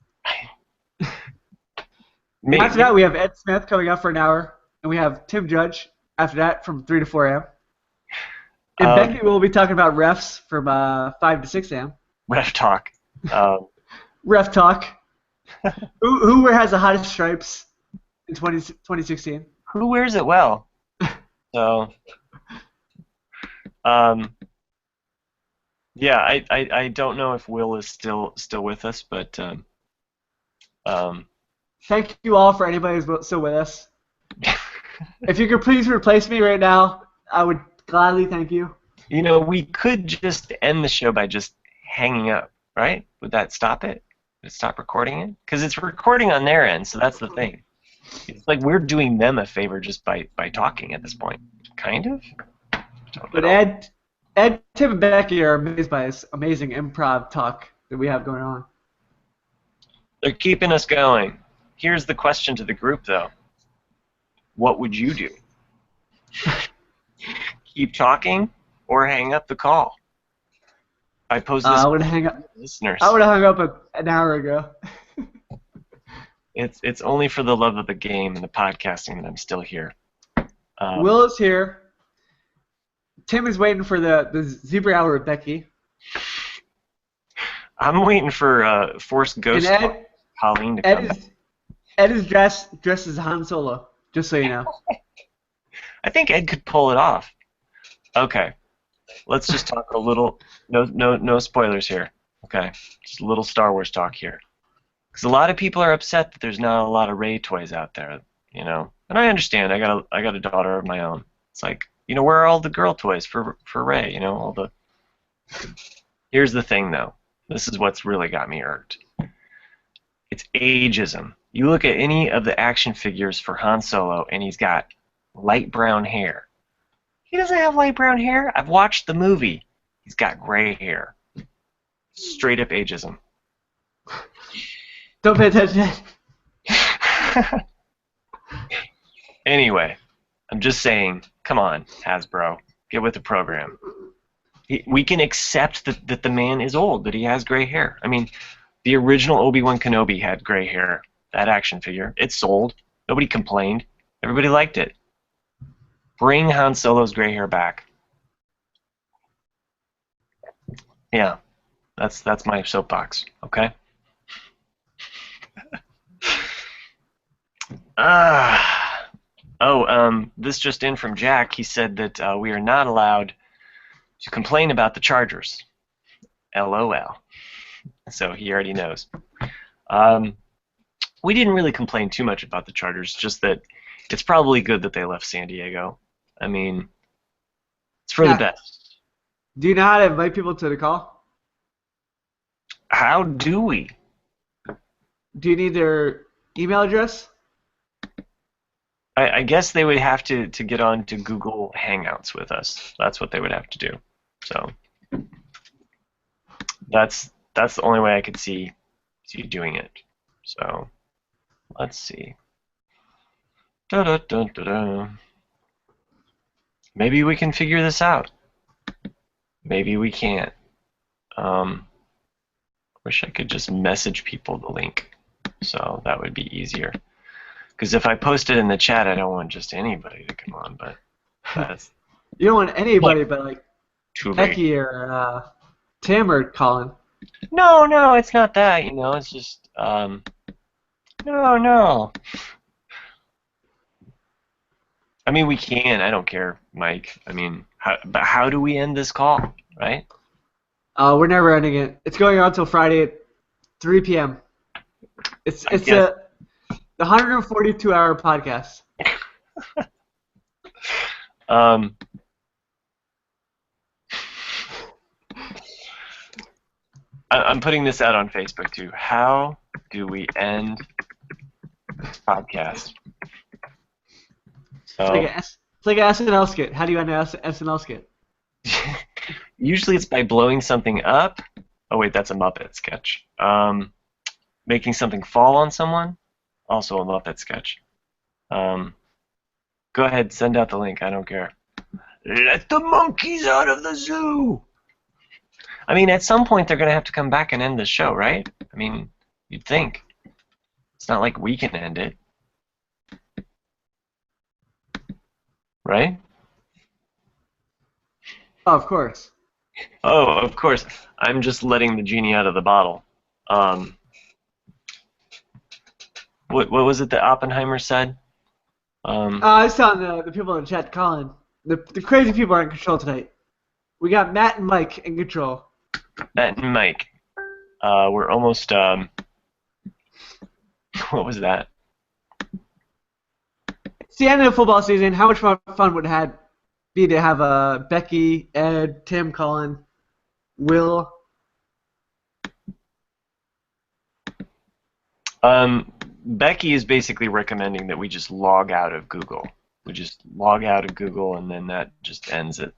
maybe, After that, we have Ed Smith coming up for an hour, and we have Tim Judge after that from 3 to 4 a.m. And Um, Becky will be talking about refs from 5 to 6 a.m. Ref talk. Ref talk. Who has the hottest stripes in 2016? Who wears it well? So, yeah, I don't know if Will is still with us, but Thank you all for anybody who's still with us. If you could please replace me right now, I would gladly thank you. you know, we could just end the show by just hanging up, right? Would that stop it? Would it stop recording it? Because it's recording on their end, so that's the thing. It's like we're doing them a favor just by talking at this point. Kind of? Don't But know. Ed, Tim, and Becky are amazed by this amazing improv talk that we have going on. They're keeping us going. Here's the question to the group, though. What would you do? Keep talking or hang up the call? I pose this I to would hang up. listeners. I would have hung up an hour ago. It's only for the love of the game and the podcasting that I'm still here. Will is here. Tim is waiting for the Zebra Hour with Becky. I'm waiting for Force Ghost And Colleen to come. Ed is dressed as Han Solo. Just so you know. I think Ed could pull it off. Okay, let's just talk a little. No spoilers here. Okay, just a little Star Wars talk here. Because a lot of people are upset that there's not a lot of Rey toys out there. You know, and I understand. I got a daughter of my own. It's like, you know, where are all the girl toys for Rey? You know, all the. Here's the thing, though. This is what's really got me irked. It's ageism. You look at any of the action figures for Han Solo, and he's got light brown hair. He doesn't have light brown hair. I've watched the movie. He's got gray hair. Straight up ageism. Don't pay attention. Anyway, I'm just saying, come on, Hasbro. Get with the program. We can accept that the man is old, that he has gray hair. I mean, the original Obi-Wan Kenobi had gray hair. That action figure. It sold. Nobody complained. Everybody liked it. Bring Han Solo's gray hair back. Yeah, that's my soapbox. Okay. Oh, this just in from Jack. He said that we are not allowed to complain about the Chargers. LOL. So he already knows. Um, we didn't really complain too much about the Chargers, just that it's probably good that they left San Diego. I mean, it's for the Yeah. best. Do you know how to invite people to the call? How do we? Do you need their email address? I guess they would have to get on to Google Hangouts with us. That's what they would have to do. So that's the only way I could see doing it. So let's see. Da-da-da-da-da. Maybe we can figure this out. Maybe we can't. Wish I could just message people the link, so that would be easier. Because if I post it in the chat, I don't want just anybody to come on, but that's You don't want anybody but like too late. Becky or Tim or Colin. No, it's not that. It's just no. I mean, we can. I don't care, Mike. I mean, but how do we end this call, right? We're never ending it. It's going on until Friday at 3 p.m. It's guess- the 142-hour podcast. I'm putting this out on Facebook too. How do we end podcast? So It's like an SNL skit. How do you end an SNL skit? usually it's by blowing something up. Oh wait, that's a Muppet sketch. Making something fall on someone. Also a Muppet sketch. Go ahead, send out the link. I don't care. Let the monkeys out of the zoo. I mean, at some point they're going to have to come back and end the show, right? I mean, you'd think. It's not like we can end it. Right? Oh, of course. Oh, of course. I'm just letting the genie out of the bottle. What was it that Oppenheimer said? I was telling the people in the chat, Colin, the crazy people are in control tonight. We got Matt and Mike in control. Matt and Mike. We're almost. What was that? It's the end of the football season. How much fun would it be to have Becky, Ed, Tim, Colin, Will? Becky is basically recommending that we just log out of Google. We just log out of Google and then that just ends it.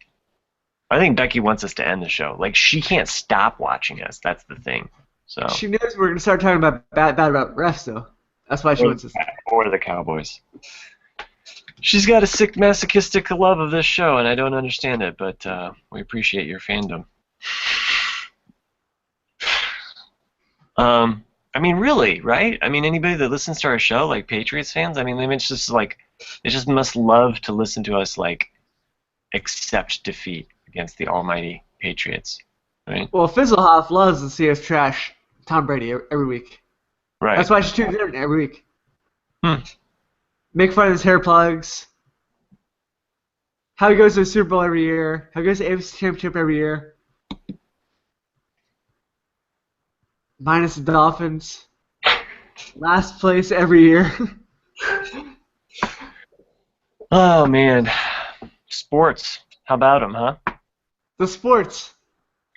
I think Becky wants us to end the show. Like, she can't stop watching us. That's the thing. So. She knows we're going to start talking about bad about refs, though. That's why she wants us. Or the Cowboys. She's got a sick masochistic love of this show, and I don't understand it, but we appreciate your fandom. I mean, really, right? I mean, anybody that listens to our show, like Patriots fans, I mean, they just must love to listen to us, like, accept defeat against the almighty Patriots, right? Well, Fizzlehoff loves to see us trash Tom Brady every week. Right. That's why she tunes in every week. Make fun of his hair plugs. How he goes to the Super Bowl every year. How he goes to the AFC Championship every year. Minus the Dolphins. Last place every year. Oh, man. Sports. How about them, huh? The sports.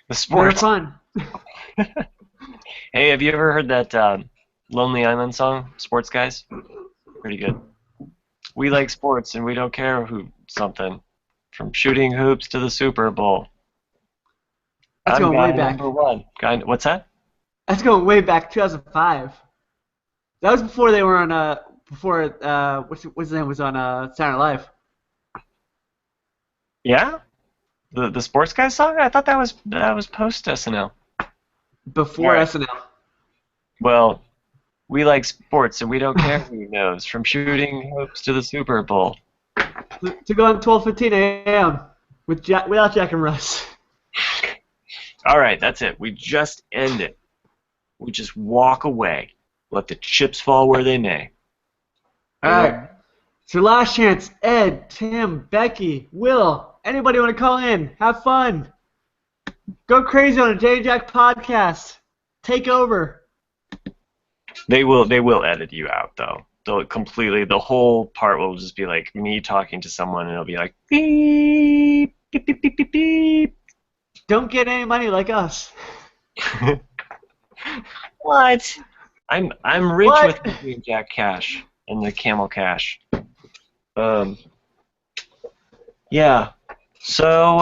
The They're sports. fun. Hey, have you ever heard that Lonely Island song, Sports Guys? Pretty good. We like sports and we don't care who something. From shooting hoops to the Super Bowl. That's I'm going guy way back. number one. What's that? That's going way back, 2005. That was before they were on what's his name was on Saturday Night Live. Yeah? The Sports Guys song? I thought that was post SNL. Before Right. SNL. Well, we like sports and we don't care who knows. From shooting hoops to the Super Bowl. To go on 12:15 a.m. without Jack and Russ. All right, that's it. We just end it. We just walk away. Let the chips fall where they may. All right. It's your last chance. Ed, Tim, Becky, Will, anybody want to call in? Have fun. Go crazy on a Jay and Jack podcast. Take over. They will edit you out though. They'll completely. The whole part will just be like me talking to someone, and it'll be like beep beep beep beep beep beep. Don't get any money like us. What? I'm rich What? with the Green Jack cash and the Camel cash. Yeah. So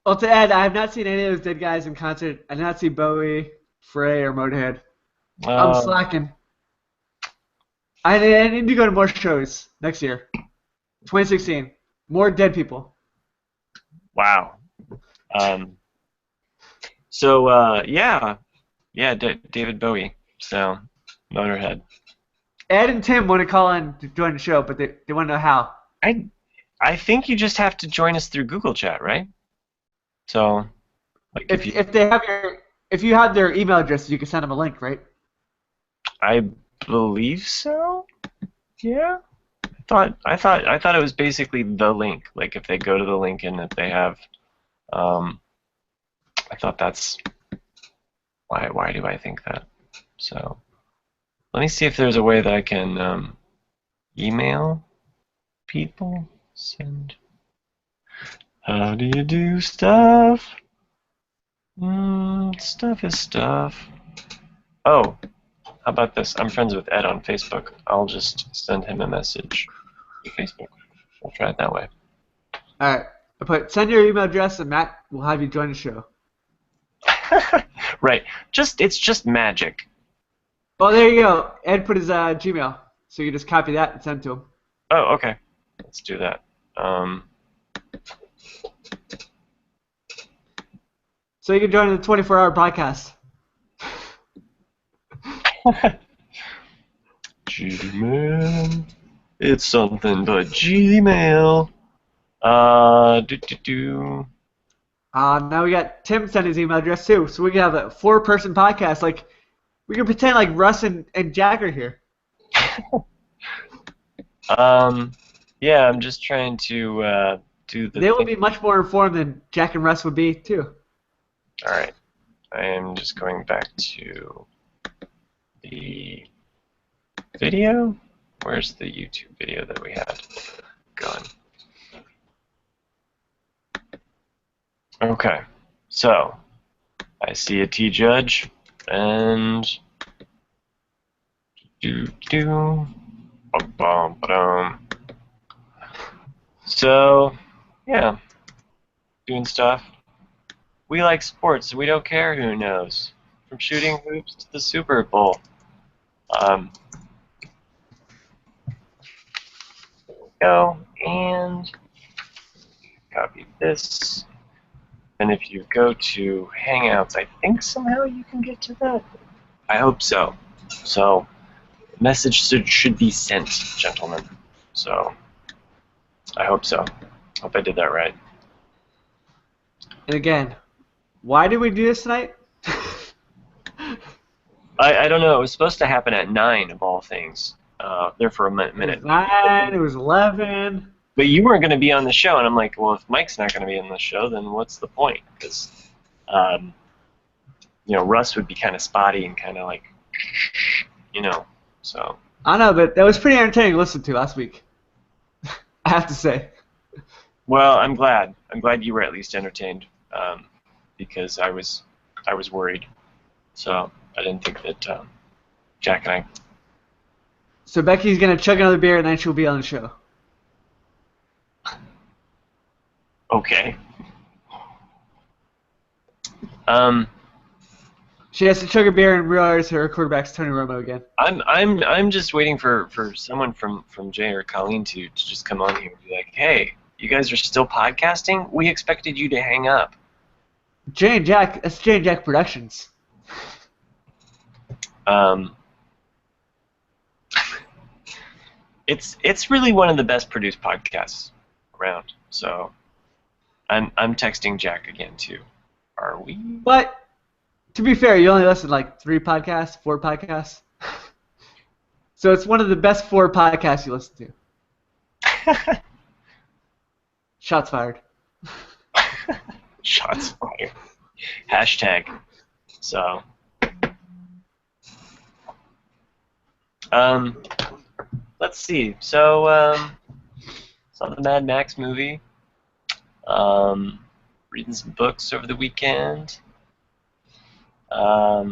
Well, to Ed, I have not seen any of those dead guys in concert. I did not see Bowie, Frey, or Motorhead. I'm slacking. I need to go to more shows next year. 2016. More dead people. Wow. So yeah, David Bowie. So Motorhead. Ed and Tim want to call in to join the show, but they want to know how. I think you just have to join us through Google Chat, right? So, like If you have their email address, you can send them a link, right? I believe so. Yeah. I thought it was basically the link. Like if they go to the link and if they have, I thought that's why do I think that? So let me see if there's a way that I can email people. Send. How do you do stuff? Stuff is stuff. Oh, how about this? I'm friends with Ed on Facebook. I'll just send him a message to Facebook. We'll try it that way. All right. I put send your email address, and Matt will have you join the show. Right. It's just magic. Oh, there you go. Ed put his Gmail, so you just copy that and send it to him. Oh, okay. Let's do that. So you can join the 24-hour podcast. Gmail. It's something but Gmail. Now we got Tim send his email address too, so we can have a 4-person podcast. Like we can pretend like Russ and Jack are here. Yeah, I'm just trying to do the. They will be much more informed than Jack and Russ would be too. All right, I am just going back to the video. Where's the YouTube video that we had going? Okay, so I see a T-Judge and so yeah, doing stuff. We like sports. We don't care who knows. From shooting hoops to the Super Bowl. Go and copy this. And if you go to Hangouts, I think somehow you can get to that. I hope so. So, message should be sent, gentlemen. So, I hope so. Hope I did that right. And again, why did we do this tonight? I don't know. It was supposed to happen at 9 of all things. There for a minute. It was 9. It was 11. But you weren't going to be on the show, and I'm like, well, if Mike's not going to be on the show, then what's the point? Because, Russ would be kind of spotty and kind of like, so. I know, but that was pretty entertaining to listen to last week. I have to say. Well, I'm glad. I'm glad you were at least entertained, because I was worried. So I didn't think that Jack and I. So Becky's gonna chug another beer, and then she'll be on the show. Okay. She has to chug a beer and realize her quarterback's Tony Romo again. I'm just waiting for someone from Jay or Colleen to just come on here and be like, hey, you guys are still podcasting? We expected you to hang up. Jay and Jack, that's Jay and Jack Productions. It's really one of the best produced podcasts around. So I'm texting Jack again too. Are we? But to be fair, you only listen to like 4 podcasts. So it's one of the best 4 podcasts you listen to. Shots fired. Shots fired. Hashtag. So, let's see. So, saw the Mad Max movie. Reading some books over the weekend. I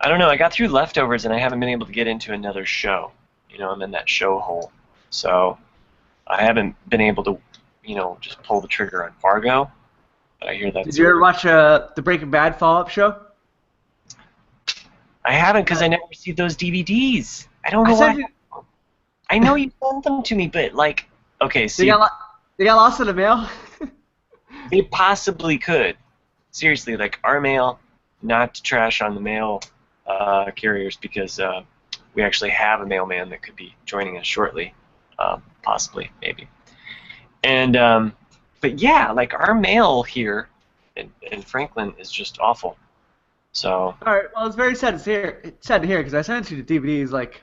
don't know. I got through Leftovers, and I haven't been able to get into another show. You know, I'm in that show hole. So, I haven't been able to, just pull the trigger on Fargo. But I hear that's. Did you ever watch the Breaking Bad follow-up show? I haven't because I never received those DVDs. I don't know why. I know you sent them to me, but like, okay, see, they got lost in the mail. they possibly could. Seriously, like our mail, not to trash on the mail carriers because we actually have a mailman that could be joining us shortly, possibly, maybe. And but yeah, like our mail here in Franklin is just awful. So. All right. Well, it's very sad to hear. It's sad to hear because I sent you the DVDs like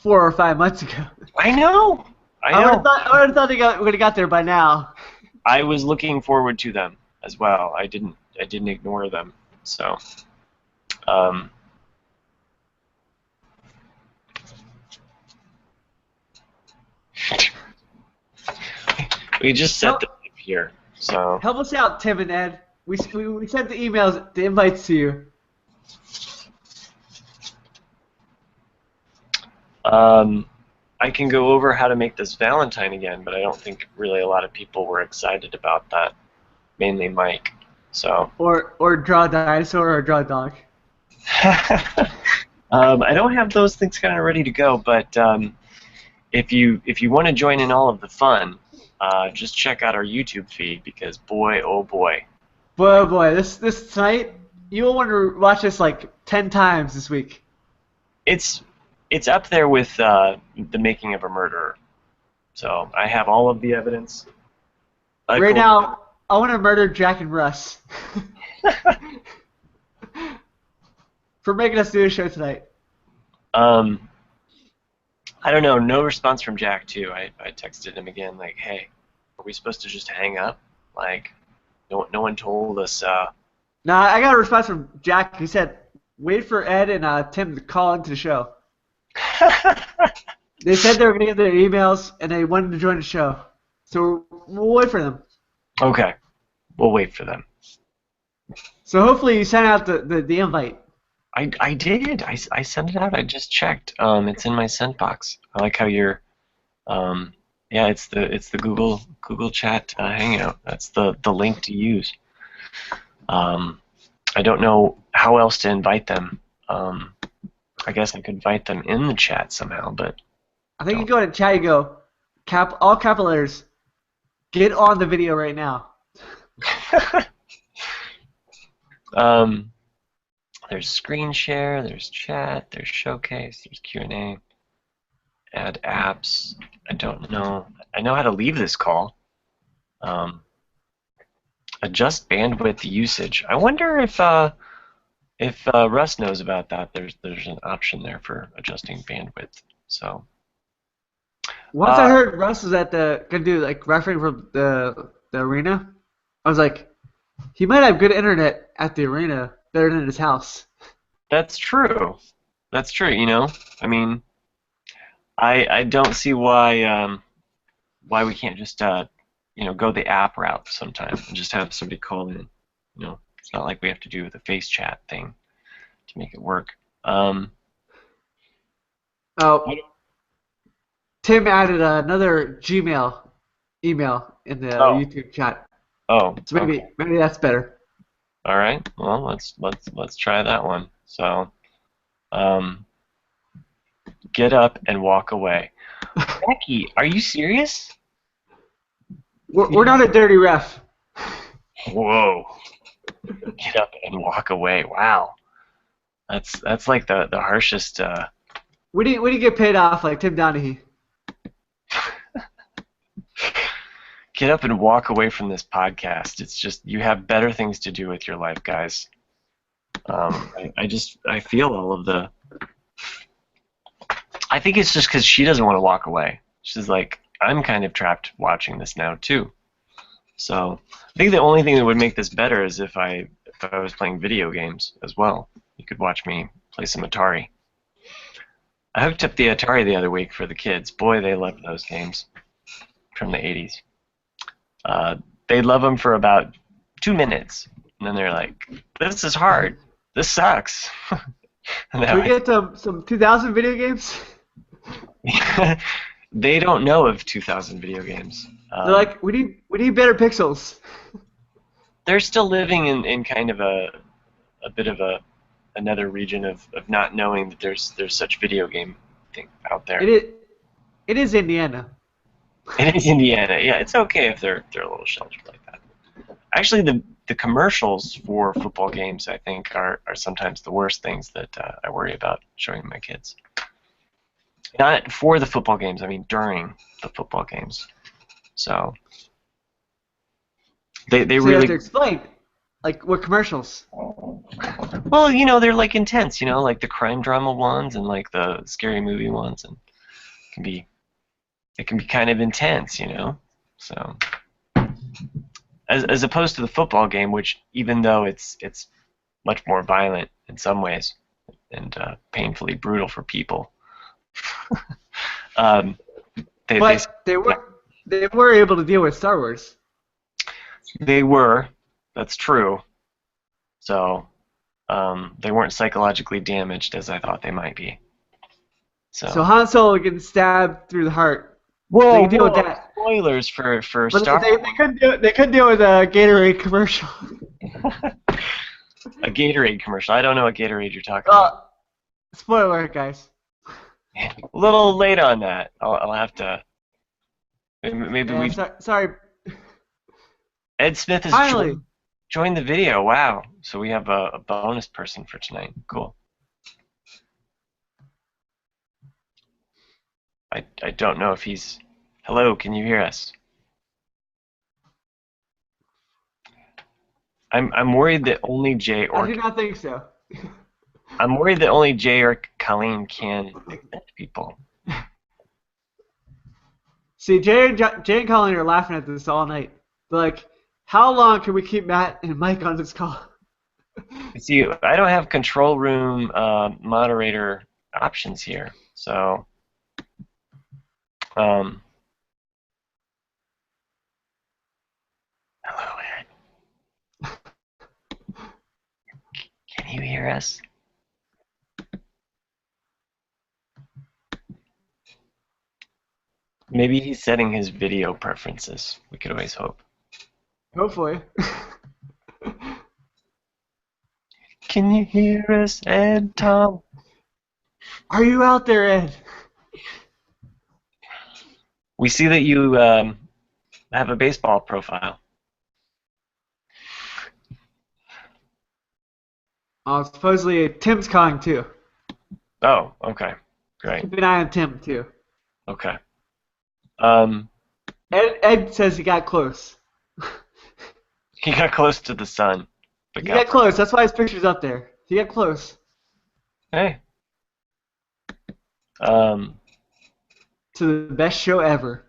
4 or 5 months ago. I know. I would have thought they would have got there by now. I was looking forward to them as well. I didn't ignore them. So. We just set them up here. So. Help us out, Tim and Ed. We sent the emails, the invites to you. I can go over how to make this Valentine again, but I don't think really a lot of people were excited about that. Mainly Mike. So. Or draw a dinosaur or draw a dog. I don't have those things kind of ready to go, but if you want to join in all of the fun, just check out our YouTube feed because boy, oh boy. Boy, oh boy, this tonight, you will want to watch this like 10 times this week. It's up there with the making of a murderer. So I have all of the evidence. Right now, I want to murder Jack and Russ for making us do a show tonight. I don't know. No response from Jack too. I texted him again like, hey, are we supposed to just hang up? Like. No one told us. No, I got a response from Jack. He said, wait for Ed and Tim to call into the show. They said they were going to get their emails, and they wanted to join the show. So we'll wait for them. Okay. We'll wait for them. So hopefully you sent out the invite. I did. I sent it out. I just checked. It's in my sent box. I like how you're... Yeah, it's the Google Chat Hangout. That's the link to use. I don't know how else to invite them. I guess I could invite them in the chat somehow, but I think you go to chat. You go all capital letters. Get on the video right now. There's screen share. There's chat. There's showcase. There's Q&A. Add apps. I don't know. I know how to leave this call. Adjust bandwidth usage. I wonder if Russ knows about that. There's an option there for adjusting bandwidth. So. Once I heard Russ was gonna do like refereeing from the arena, I was like, he might have good internet at the arena, better than his house. That's true. That's true. I mean. I don't see why we can't just go the app route sometime and just have somebody call in. It's not like we have to do the face chat thing to make it work. Tim added another Gmail email in the YouTube chat. Oh, so maybe that's better. All right. Well, let's try that one. So, get up and walk away. Becky, are you serious? We're not a dirty ref. Whoa. Get up and walk away. Wow. That's like the harshest. We didn't get paid off like Tim Donaghy. Get up and walk away from this podcast. It's just you have better things to do with your life, guys. I feel all of the I think it's just because she doesn't want to walk away. She's like, I'm kind of trapped watching this now too. So I think the only thing that would make this better is if I was playing video games as well. You could watch me play some Atari. I hooked up the Atari the other week for the kids. Boy, they love those games from the 80s. They love them for about 2 minutes, and then they're like, "This is hard. This sucks." And Can we get some 2000 video games? they don't know of 2000 video games. They're like, we need better pixels. They're still living in kind of a bit of another region of not knowing that there's such video game thing out there. It is Indiana. It is Indiana. Yeah, it's okay if they're a little sheltered like that. Actually, the commercials for football games, I think, are sometimes the worst things that I worry about showing my kids. Not for the football games, I mean during the football games. So they So really you have to explain, like, what commercials? well, they're like intense, like the crime drama ones and like the scary movie ones, and it can be kind of intense, So as opposed to the football game, which even though it's much more violent in some ways and painfully brutal for people, they were able to deal with Star Wars. They were. That's true. So they weren't psychologically damaged as I thought they might be. So Han Solo getting stabbed through the heart. Whoa! They can deal with that. Spoilers for But Star Wars. they couldn't deal with a Gatorade commercial. A Gatorade commercial. I don't know what Gatorade you're talking about. Spoiler alert, guys. A little late on that. I'll have to. Maybe Yeah, we. Sorry. Ed Smith has Finally. joined the video. Wow. So we have a bonus person for tonight. Cool. I don't know if he's. Hello, can you hear us? I'm worried that only Jay or I do not think so. I'm worried that only Jay or Colleen can accept people. See, Jay and Colin are laughing at this all night. They're like, how long can we keep Matt and Mike on this call? See, I don't have control room moderator options here, so hello, Ed. Can you hear us? Maybe he's setting his video preferences. We could always hope. Hopefully. Can you hear us, Ed, Tom? Are you out there, Ed? We see that you have a baseball profile. Supposedly Tim's calling too. Oh, okay. Great. Keep an eye on Tim too. Okay. Ed says he got close. He got close to the sun. But He got close. That's why his picture's up there. He got close. Hey. To the best show ever.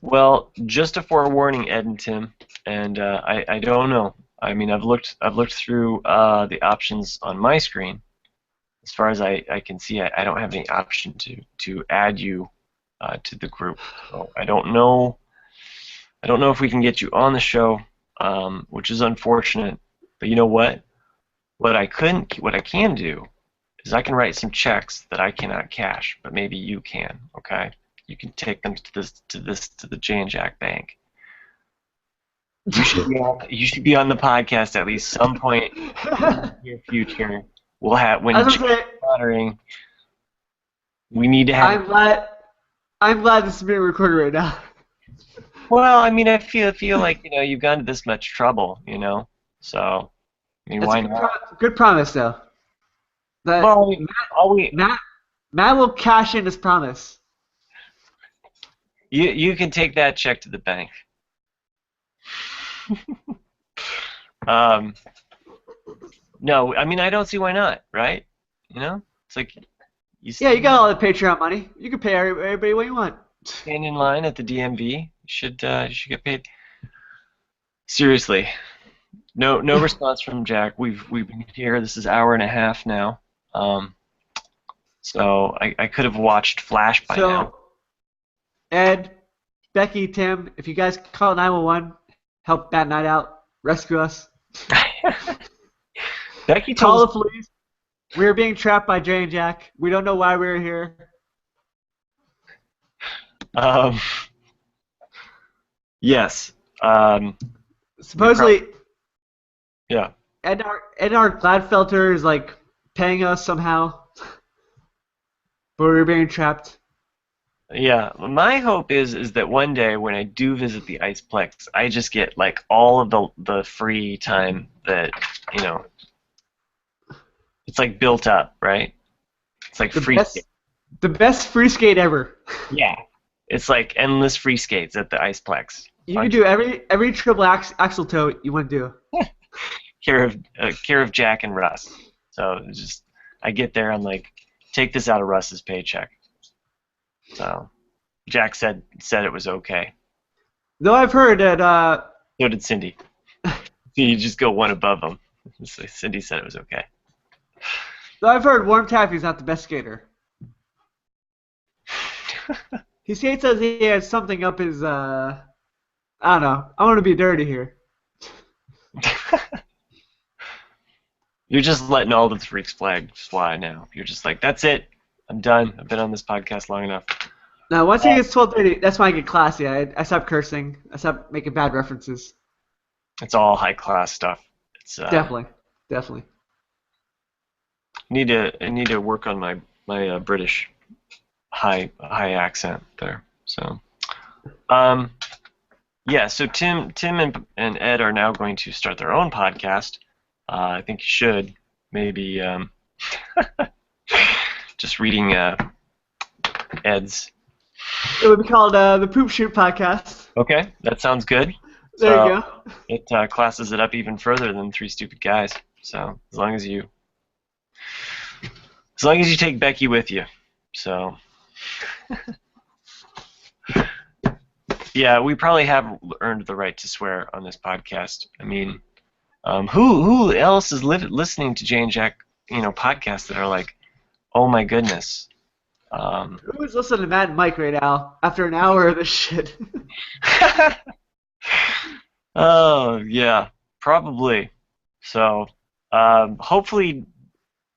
Well, just a forewarning, Ed and Tim, and I don't know. I mean, I've looked through the options on my screen. As far as I can see, I don't have any option to add you to the group. So I don't know. I don't know if we can get you on the show, which is unfortunate. But you know what? What I can do is I can write some checks that I cannot cash, but maybe you can. Okay? You can take them to the Jay and Jack Bank. You should be on the podcast at least some point in the near future. We'll have when Jay's monitoring. We need to have. I'm glad this is being recorded right now. Well, I mean, I feel like you've gone to this much trouble, So, I mean, That's why a not? good promise, though. That Well, Matt will cash in his promise. You can take that check to the bank. No, I mean, I don't see why not, right? It's like Yeah, you got all the Patreon money. You can pay everybody what you want. stand in line at the DMV. You should get paid. Seriously, no response from Jack. We've been here. This is hour and a half now. So I could have watched Flash by now. Ed, Becky, Tim, if you guys call 911, help Bad Night out, rescue us. Becky Call told the police. We're being trapped by Jay and Jack. We don't know why we're here. Yes. Supposedly, Yeah. Ednard Gladfelter is like paying us somehow, but we're being trapped. Yeah. My hope is that one day when I do visit the Iceplex, I just get like all of the free time that it's like built up, right? It's like free. The best free skate ever. Yeah. It's like endless free skates at the Iceplex. You can do every triple axle toe you want to do. Care of Jack and Russ. So I get there, I'm like, take this out of Russ's paycheck. So Jack said it was okay. Though I've heard that. So did Cindy. You just go one above them. So Cindy said it was okay. Though I've heard Warm Taffy's not the best skater. He skates as he has something up his. I don't know. I want to be dirty here. You're just letting all the freaks flags fly now. You're just like, that's it. I'm done. I've been on this podcast long enough. Now, once he gets 12:30, that's when I get classy. I stop cursing. I stop making bad references. It's all high class stuff. It's Definitely. I need to work on my British high accent there. So, yeah. So Tim and Ed are now going to start their own podcast. I think you should maybe just reading Ed's. It would be called the Poop Shoot Podcast. Okay, that sounds good. There you go. It classes it up even further than Three Stupid Guys. So as long as you take Becky with you. So yeah, we probably have earned the right to swear on this podcast. I mean, who else is listening to Jay and Jack, podcasts that are like, oh my goodness. Who's listening to Matt and Mike right now after an hour of this shit? Oh yeah, probably. So hopefully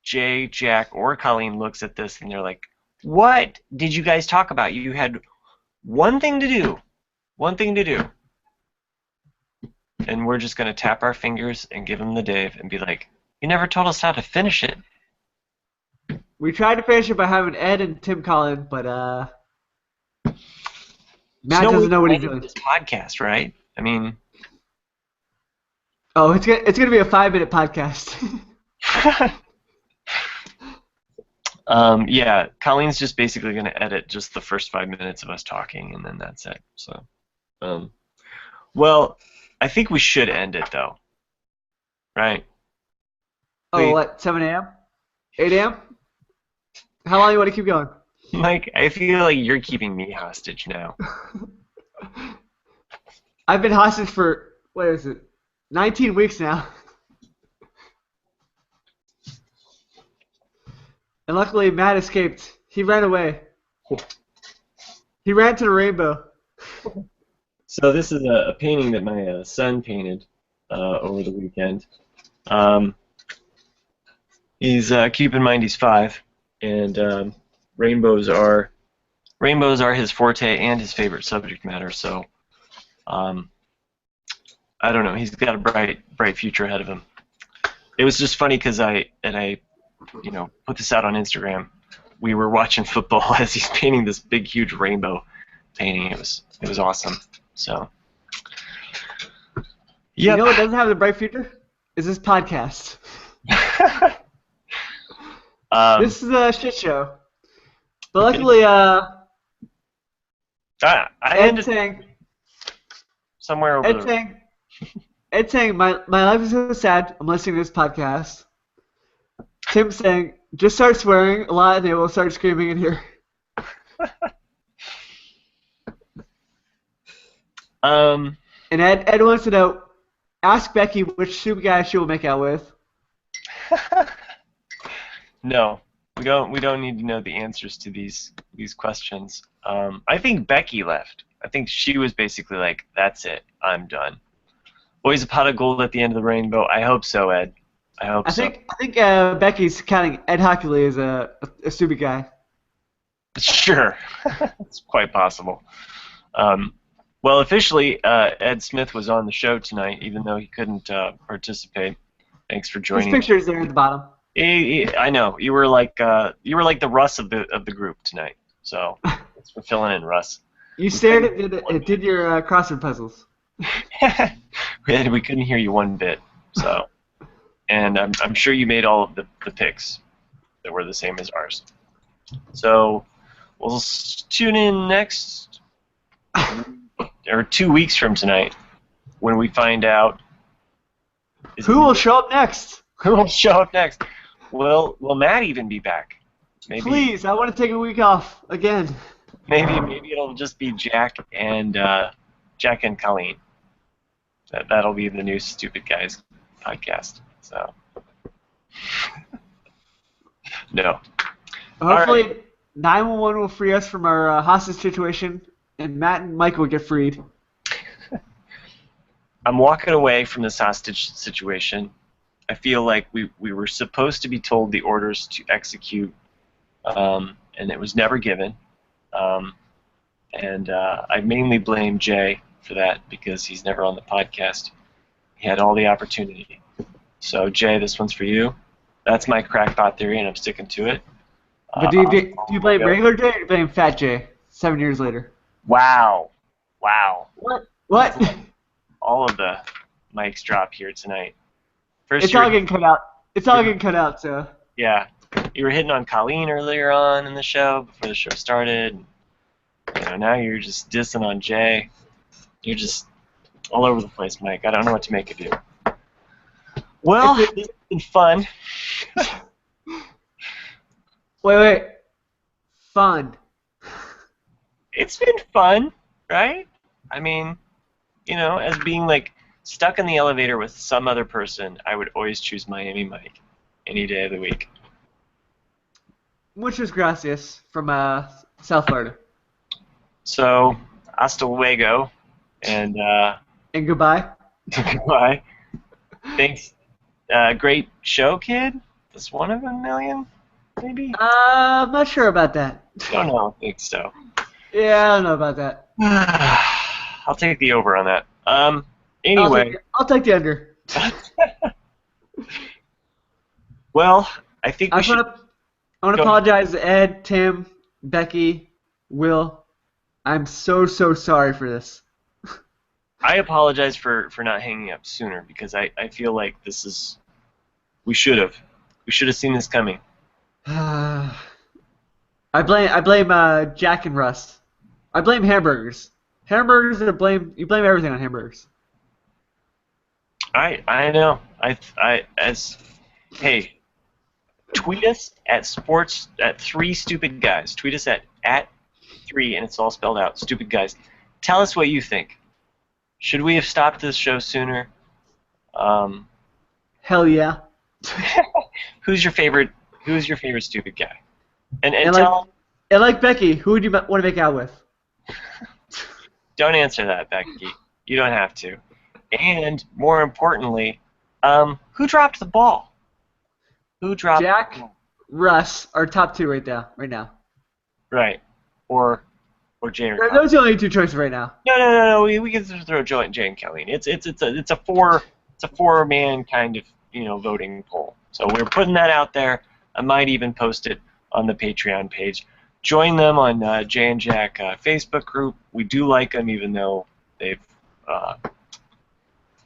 Jay, Jack, or Colleen looks at this and they're like, what did you guys talk about? You had one thing to do. And we're just going to tap our fingers and give them the Dave and be like, you never told us how to finish it. We tried to finish it by having Ed and Tim call in, but Matt doesn't know what he's doing. This podcast, right? I mean, oh, it's gonna be a 5-minute podcast. Yeah, Colleen's just basically going to edit just the first 5 minutes of us talking, and then that's it. So, well, I think we should end it though, right? Oh, what? 7 a.m. 8 a.m. How long do you want to keep going? Mike, I feel like you're keeping me hostage now. I've been hostage for, what is it, 19 weeks now. And luckily, Matt escaped. He ran away. He ran to the rainbow. So this is a painting that my son painted over the weekend. Keep in mind he's 5, and rainbows are his forte and his favorite subject matter. So I don't know. He's got a bright future ahead of him. It was just funny because I put this out on Instagram. We were watching football as he's painting this big, huge rainbow painting. It was awesome. So, yeah. You know what doesn't have a bright future? Is this podcast. This is a shit show. But luckily, Ed saying somewhere over there. Ed saying my life is so sad. I'm listening to this podcast. Tim saying Just start swearing a lot, and they will start screaming in here. Um, And Ed wants to know, ask Becky which stupid guy she will make out with. no, we don't need to know the answers to these questions. I think Becky left. I think she was basically like, "That's it, I'm done." Always a pot of gold at the end of the rainbow. I hope so, Ed. I hope I so. think Becky's counting Ed Hockley as a stupid guy. Sure, it's quite possible. Well, officially, Ed Smith was on the show tonight, even though he couldn't participate. Thanks for His joining. picture is there at the bottom. I know you were like the Russ of the group tonight. So thanks for filling in, Russ. You stared at it did your crossword puzzles. We couldn't hear you one bit. So, and I'm sure you made all of the picks that were the same as ours. So we'll tune in next or 2 weeks from tonight when we find out Who will show up next? who will show up next. Will Matt even be back? Maybe. Please, I want to take a week off again. Maybe it'll just be Jack and Colleen. That'll be the new Stupid Guys podcast. So no. Hopefully, 911 will free us from our hostage situation, and Matt and Mike will get freed. I'm walking away from this hostage situation. I feel like we were supposed to be told the orders to execute, and it was never given. And I mainly blame Jay for that because he's never on the podcast. He had all the opportunity. So Jay, this one's for you. That's my crackpot theory, and I'm sticking to it. But do you blame regular Jay or do you blame Fat Jay 7 years later? Wow. What? All of the mics drop here tonight. First, It's all getting cut out. It's all getting cut out, so. Yeah, you were hitting on Colleen earlier on in the show before the show started. Now you're just dissing on Jay. You're just all over the place, Mike. I don't know what to make of you. Well, it's been fun. Wait. Fun. It's been fun, right? I mean, as being like stuck in the elevator with some other person, I would always choose Miami Mike any day of the week. Muchas gracias from South Florida. So, hasta luego, and And goodbye. goodbye. Thanks. Great show, kid. That's one of a million, maybe? I'm not sure about that. I don't think so. Yeah, I don't know about that. I'll take the over on that. Anyway. I'll take the under. Well, I think we should... I want to apologize to Ed, Tim, Becky, Will. I'm so sorry for this. I apologize for not hanging up sooner because I feel like this is... We should have seen this coming. I blame Jack and Russ. I blame hamburgers. Hamburgers you blame everything on hamburgers. I know. Hey, tweet us at 3 Stupid Guys. Tweet us at 3, and it's all spelled out. Stupid Guys. Tell us what you think. Should we have stopped this show sooner? Hell yeah. Who's your favorite Stupid Guy? And like Becky, who would you want to make out with? Don't answer that, Becky. You don't have to. And more importantly, who dropped the ball? Who dropped Jack, the ball? Russ, our top 2 right now. Right. Or Jay. Those are the only 2 choices right now. No. We can throw Jay and Colleen. It's a 4-man kind of voting poll. So we're putting that out there. I might even post it on the Patreon page. Join them on Jay and Jack Facebook group. We do like them, even though they've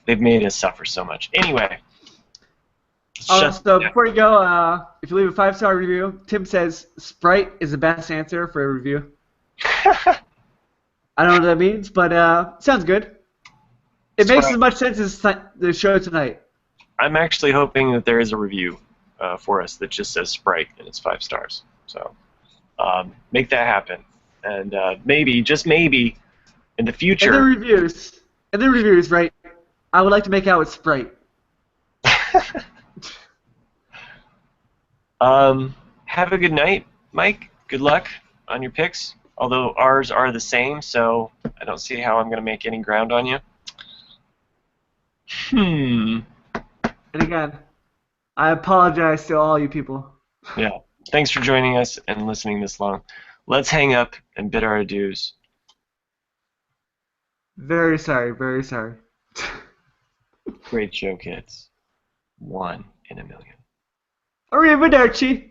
made us suffer so much. Anyway. So before you go, if you leave a 5-star review, Tim says Sprite is the best answer for a review. I don't know what that means, but sounds good. It makes as much sense as the show tonight. I'm actually hoping that there is a review for us that just says Sprite and it's 5 stars. So make that happen, and maybe, just maybe, in the future. In the reviews, right? I would like to make out with Sprite. Have a good night, Mike. Good luck on your picks. Although ours are the same, so I don't see how I'm going to make any ground on you. And again, I apologize to all you people. Yeah. Thanks for joining us and listening this long. Let's hang up and bid our adieus. Very sorry, very sorry. Great show, kids. 1 in a million. Arrivederci.